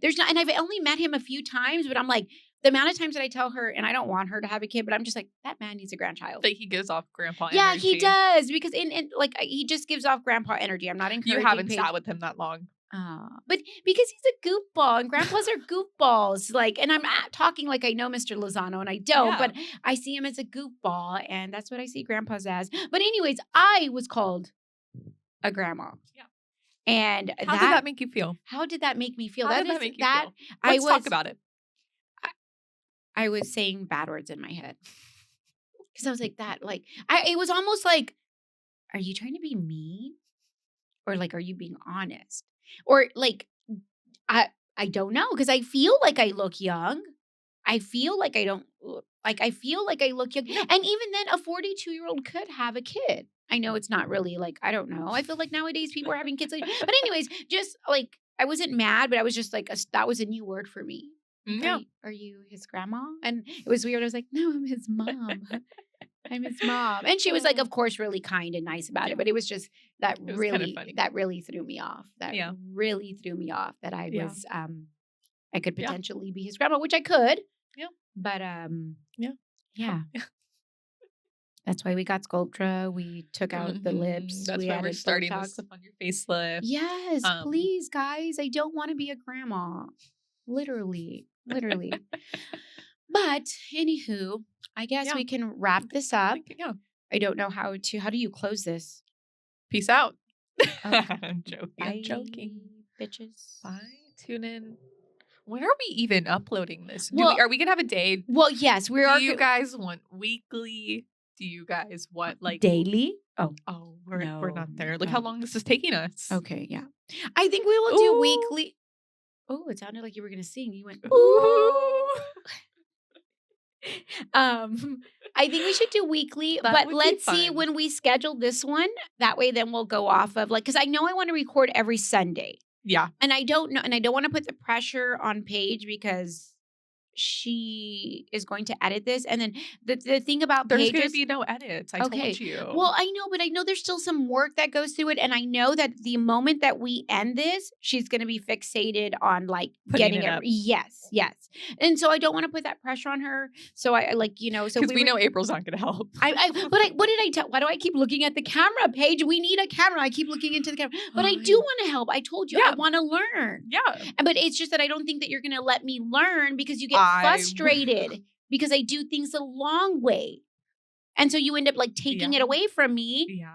There's not, and I've only met him a few times, but I'm like, the amount of times that I tell her, and I don't want her to have a kid, but I'm just like, that man needs a grandchild. He gives off grandpa yeah, energy. he does. Because he just gives off grandpa energy. I'm not encouraging. You haven't sat with him that long. But because he's a goofball and grandpas are goofballs. And I'm talking like I know Mr. Lozano and I don't, but I see him as a goofball and that's what I see grandpas as. But anyways, I was called a grandma. Yeah. And how did that make you feel? How did that make me feel? How did that make you feel? Let's talk about it. I was saying bad words in my head. Because I was like that. It was almost like, are you trying to be mean? Or are you being honest? Or I don't know. Because I feel like I look young. I feel like I don't, I feel like I look young. And even then, a 42-year-old could have a kid. I know it's not really I don't know. I feel like nowadays people are having kids. But anyways, just I wasn't mad, but I was just that was a new word for me. Yeah. Are you his grandma? And it was weird. I was like, no, I'm his mom. I'm his mom. And she was of course, really kind and nice about it. But it was just that really threw me off. That really threw me off that I was, I could potentially be his grandma, which I could. Yeah. But, yeah. That's why we got Sculptra. We took out the lips. That's why we're starting this stuff on your facelift. Yes, please, guys. I don't want to be a grandma. Literally. But anywho, I guess we can wrap this up. I don't know how do you close this? Peace out. Oh. I'm joking. I'm joking. Bitches. Bye. Tune in. When are we even uploading this? Are we going to have a day? Well, yes. We are. Do you guys want weekly? Do you guys want daily? Oh, we're not there. Look how long this is taking us. Okay, yeah. I think we will do weekly. Oh, it sounded like you were going to sing. You went, ooh. I think we should do weekly, but let's see when we schedule this one. That way, then we'll go off of because I know I want to record every Sunday. Yeah. And I don't know, and I don't want to put the pressure on Paige because she is going to edit this. And then the thing about There's going to pages, be no edits. I okay. told you. Well, I know, but I know there's still some work that goes through it. And I know that the moment that we end this, she's going to be fixated on like Putting getting it it. up. Yes. And so I don't want to put that pressure on her. So I like, you know, so because we know April's not going to help. what did I tell? Why do I keep looking at the camera page? We need a camera. I keep looking into the camera, but I do want to help. I told you I want to learn. Yeah. But it's just that I don't think that you're going to let me learn because you get frustrated because I do things the long way. And so you end up like taking it away from me. Yeah.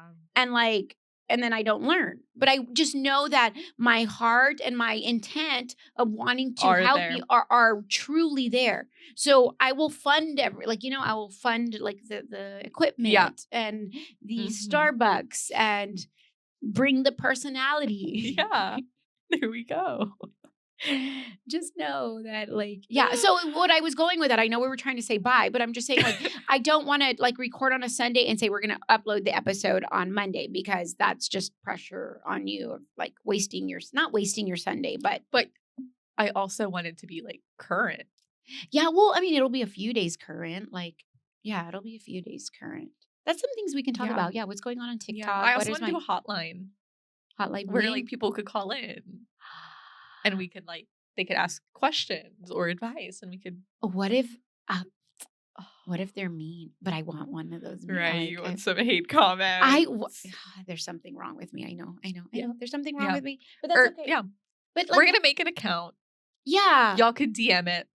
And then I don't learn. But I just know that my heart and my intent of wanting to help you are truly there. So I will fund I will fund like the equipment and the Starbucks and bring the personality. Yeah. There we go. Just know that so what I was going with that, I know we were trying to say bye, but I'm just saying like I don't want to like record on a Sunday and say we're going to upload the episode on Monday because that's just pressure on you of like not wasting your Sunday, but I also want it to be like current. Yeah, well, I mean, it'll be a few days current. It'll be a few days current. That's some things we can talk about. Yeah, what's going on TikTok? Yeah. I also want to do a hotline. Hotline where like people could call in. And we could they could ask questions or advice, and we could. What if they're mean? But I want one of those. Right, you want some hate comments. There's something wrong with me. I know. There's something wrong with me, but that's okay. Yeah, but we're gonna make an account. Yeah, y'all could DM it.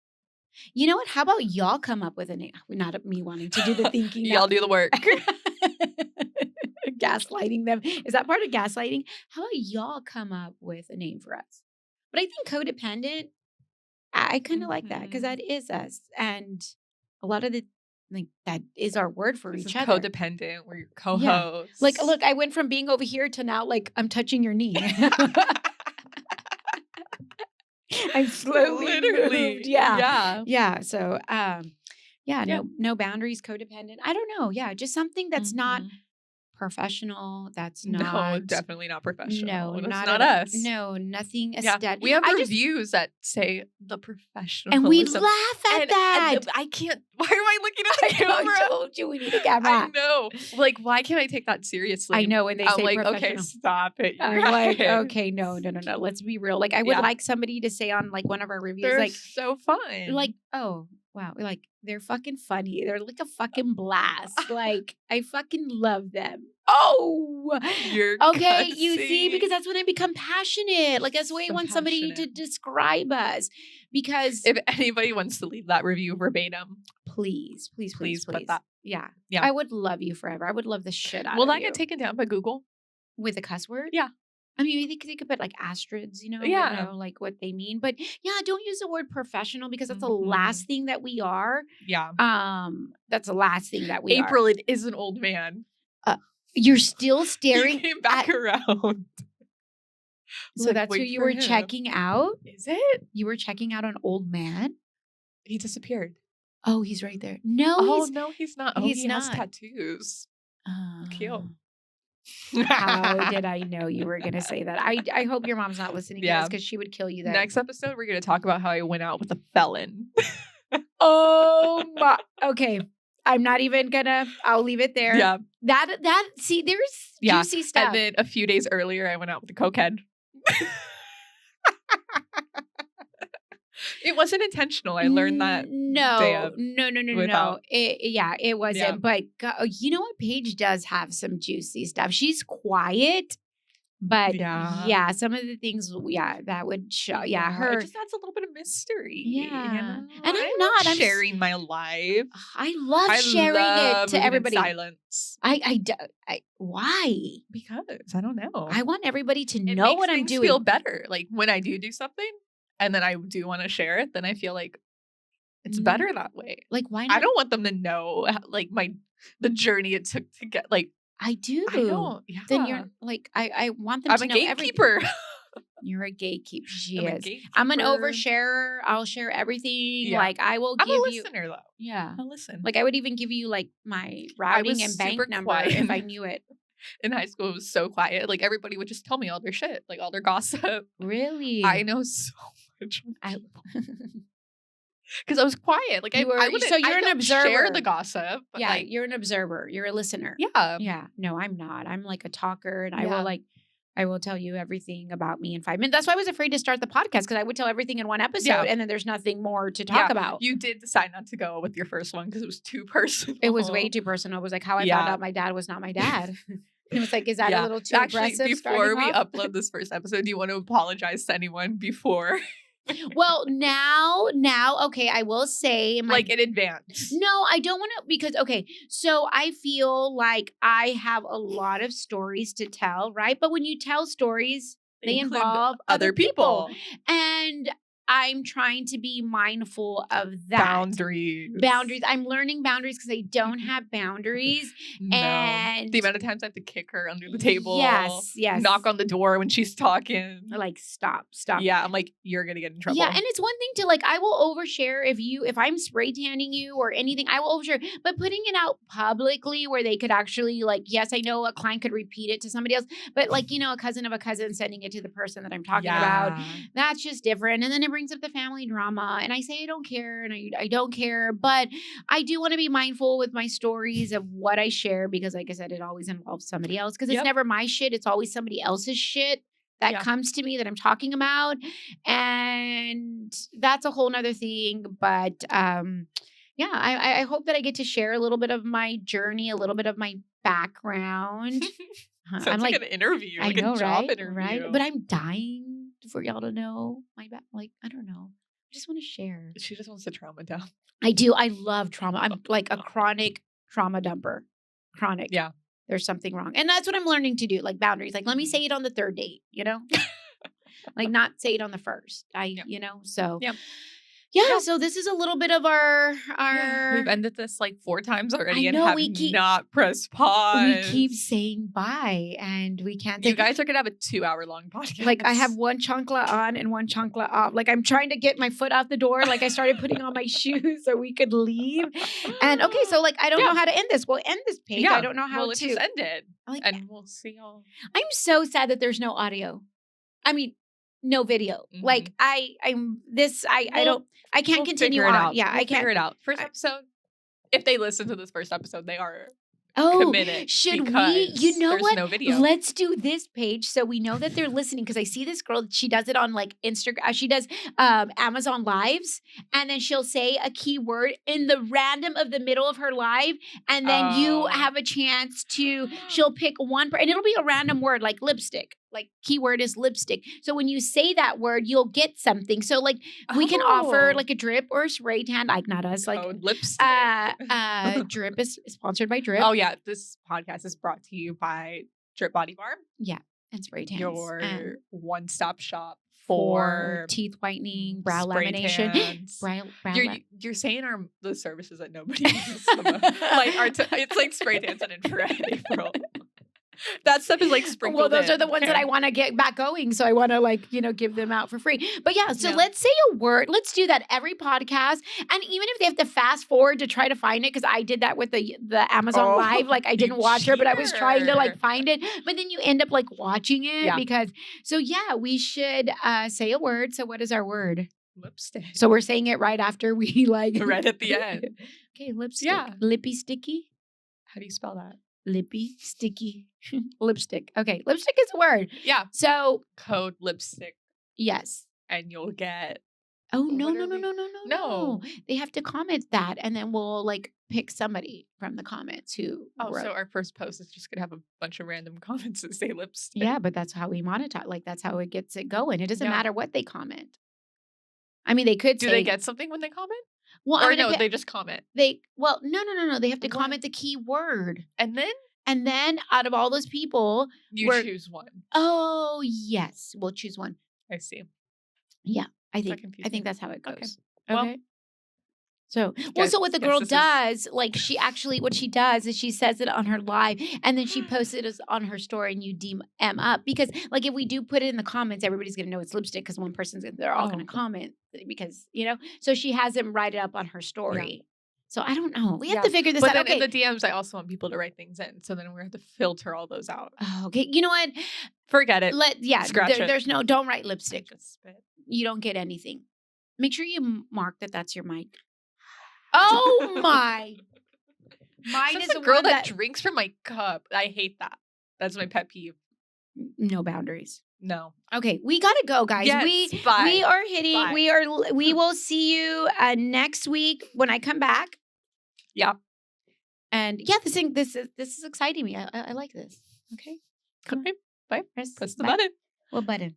You know what? How about y'all come up with a name? Not me wanting to do the thinking. Y'all do the work. Gaslighting them. Is that part of gaslighting? How about y'all come up with a name for us? But I think codependent, I kind of like that because that is us. And a lot of that is our word for each other. Codependent, we're your co-hosts. Yeah. Look, I went from being over here to now I'm touching your knee. I'm slowly moved. Yeah. So, no boundaries, codependent. I don't know. Yeah. Just something that's not professional. That's not. No, definitely not professional. No, that's not us. No, nothing aesthetic. We have reviews that say the professional. And we laugh at that. I can't. Why am I looking at the camera? I told you we need a camera. I know. Why can't I take that seriously? I know when they say like, professional. okay, stop it. I'm like, okay, no. Let's be real. I would like somebody to say on one of our reviews, they're so fun. Oh, wow. They're fucking funny. They're like a fucking blast. I fucking love them. Oh, you're okay. gutsy. You see, because that's when I become passionate. That's the way I want somebody to describe us. Because if anybody wants to leave that review verbatim, please put that. Yeah. I would love you forever. I would love the shit out of you. Will that get taken down by Google with a cuss word? Yeah. I mean, they could put asterisks, what they mean. But yeah, don't use the word professional because that's the last thing that we are. Yeah. That's the last thing that we are. April, it is an old man. You're still staring. He came back around. So that's who you were checking out? Is it? You were checking out an old man? He disappeared. Oh, he's right there. No, he's not. He's he not. has tattoos. Cute. How did I know you were going to say that? I hope your mom's not listening to this because she would kill you then. Next episode, we're going to talk about how I went out with a felon. Oh my. Okay. I'm not even I'll leave it there. Yeah. See, there's juicy stuff. And then a few days earlier, I went out with a cokehead. It wasn't intentional. I learned that. No. It wasn't. Yeah. But you know what? Paige does have some juicy stuff. She's quiet, but some of the things, that would show. Yeah, her. It just adds a little bit of mystery. Yeah, and I'm sharing my life. I love sharing it to everybody. Silence. Why? Because I don't know. I want everybody to know what I'm doing. Feel better. When I do something. And then I do want to share it, then I feel like it's better that way. Why not? I don't want them to know the journey it took to get I do. I don't. Yeah. Then you're I want them to know everything. I'm a gatekeeper. You're a gatekeeper. She is. I'm an oversharer. I'll share everything. Yeah. I will give you. I'm a listener though. Yeah. I'll listen. I would even give you my routing and bank number if I knew it. In high school, it was so quiet. Everybody would just tell me all their shit, all their gossip. Really? I know so much. Because I was quiet. Like You were- I wouldn't. so you're I an don't share observer. the gossip. But Yeah, like, you're an observer. You're a listener. yeah. Yeah. No, I'm not. I'm like a talker, and Yeah. I will tell you everything about me in 5 minutes. That's why I was afraid to start the podcast, because I would tell everything in one episode, Yeah. and then there's nothing more to talk Yeah. about. You did decide not to go with your first one because it was too personal. It was way too personal. It was like how I Yeah. found out my dad was not my dad. It was like, is that a Yeah. little too Actually, aggressive? before starting we off? upload this first episode, do you want to apologize to anyone before? Well, now, okay, I will say Like in advance. No, I don't want to, because, okay, so I feel like I have a lot of stories to tell, right? But when you tell stories, they Include involve other people. And I'm trying to be mindful of that. Boundaries. I'm learning boundaries because I don't have boundaries. No. And The amount of times I have to kick her under the table. Yes. Knock on the door when she's talking. Like, stop. Yeah, I'm like, you're going to get in trouble. Yeah, and it's one thing to, like, I will overshare if I'm spray tanning you or anything, I will overshare. But putting it out publicly where they could actually, like, yes, I know a client could repeat it to somebody else, but like, a cousin of a cousin sending it to the person that I'm talking about, that's just different. And then it brings up the family drama. And I say I don't care, and I don't care, but I do want to be mindful with my stories of what I share, because, like I said, it always involves somebody else, because it's never my shit. It's always somebody else's shit that comes to me that I'm talking about. And that's a whole nother thing. But I hope that I get to share a little bit of my journey, a little bit of my background. Sounds I'm like an interview, I like know, a job right? interview. Right? But I'm dying for y'all to know my back. Like, I don't know. I just want to share. She just wants to trauma dump. I do. I love trauma. I'm like a chronic trauma dumper. Chronic. Yeah. There's something wrong. And that's what I'm learning to do, like boundaries. Like, let me say it on the third date, like not say it on the first. So yeah. So this is a little bit of our We've ended this like 4 times already I and know, have we keep- not pressed pause. we keep saying bye, and we can't. You guys are going to have a 2-hour-long podcast. Like, I have one chancla on and one chancla off. Like, I'm trying to get my foot out the door. Like, I started putting on my shoes so we could leave. And okay, so like, I don't know how to end this. We'll end this page. I don't know how let's to just end it. Like, And we'll see y'all. I'm so sad that there's no audio. I mean, no video. Like, I can't continue figure it on. out. Yeah, We'll I can't figure it out. First episode, if they listen to this first episode, they are committed. Should we? because You know there's what? no video. Let's do this page so we know that they're listening. Because I see this girl. She does it on like Instagram. She does Amazon Lives, and then she'll say a keyword in the random of the middle of her live, and then you have a chance to. She'll pick one, and it'll be a random word like lipstick. Like, keyword is lipstick. So when you say that word, you'll get something. So like, we can offer like a drip or a spray tan. Like, not us. Like, Code lipstick. Drip is sponsored by Drip. Oh yeah, this podcast is brought to you by Drip Body Bar. And spray tans. Your one-stop shop for for teeth whitening, brow spray lamination. tans. You're saying the services that nobody uses the most. Like it's like spray tans and infrared April. That stuff is like sprinkled. Well, those are the ones that I want to get back going. So I want to, give them out for free. But yeah, so let's say a word. Let's do that every podcast. And even if they have to fast forward to try to find it, because I did that with the Amazon Live. Like, I didn't watch her, but I was trying to like find it. But then you end up like watching it because. So yeah, we should say a word. So what is our word? Lipstick. So we're saying it right after we like. Right at the end. Okay, lipstick. Yeah. Lippy sticky. How do you spell that? Lippy, sticky, lipstick. Okay, lipstick is a word. Yeah. So code lipstick, yes, and you'll get. Oh no! No. They have to comment that, and then we'll like pick somebody from the comments who. So our first post is just gonna have a bunch of random comments that say lipstick. Yeah, but that's how we monetize. Like, that's how it gets it going. It doesn't matter what they comment. I mean, they could. Do they get something when they comment? Well, they just comment. No. They have to comment the key word. And then out of all those people, you choose one. Oh, yes. We'll choose one. I see. Yeah, I think that's how it goes. Okay. So what the girl does, like, what she does is she says it on her live, and then she posts it on her story, and you DM up, because like, if we do put it in the comments, everybody's gonna know it's lipstick, because one they're all gonna comment, because so she has them write it up on her story. Yeah. So I don't know. We have to figure this out. But then in the DMs, I also want people to write things in, so then we have to filter all those out. Oh, okay. You know what? Forget it. Scratch it. There's don't write lipstick. Just spit. You don't get anything. Make sure you mark that that's your mic. Oh my. Mine Says is the the girl one that that drinks from my cup. I hate that. That's my pet peeve. no boundaries. No. Okay, we gotta go, guys. Yes, we bye. are hitting. Bye. We will see you next week when I come back. Yeah. And yeah, this is exciting me. I like this. Okay. Okay. Bye. Press Press the bye. button. What button?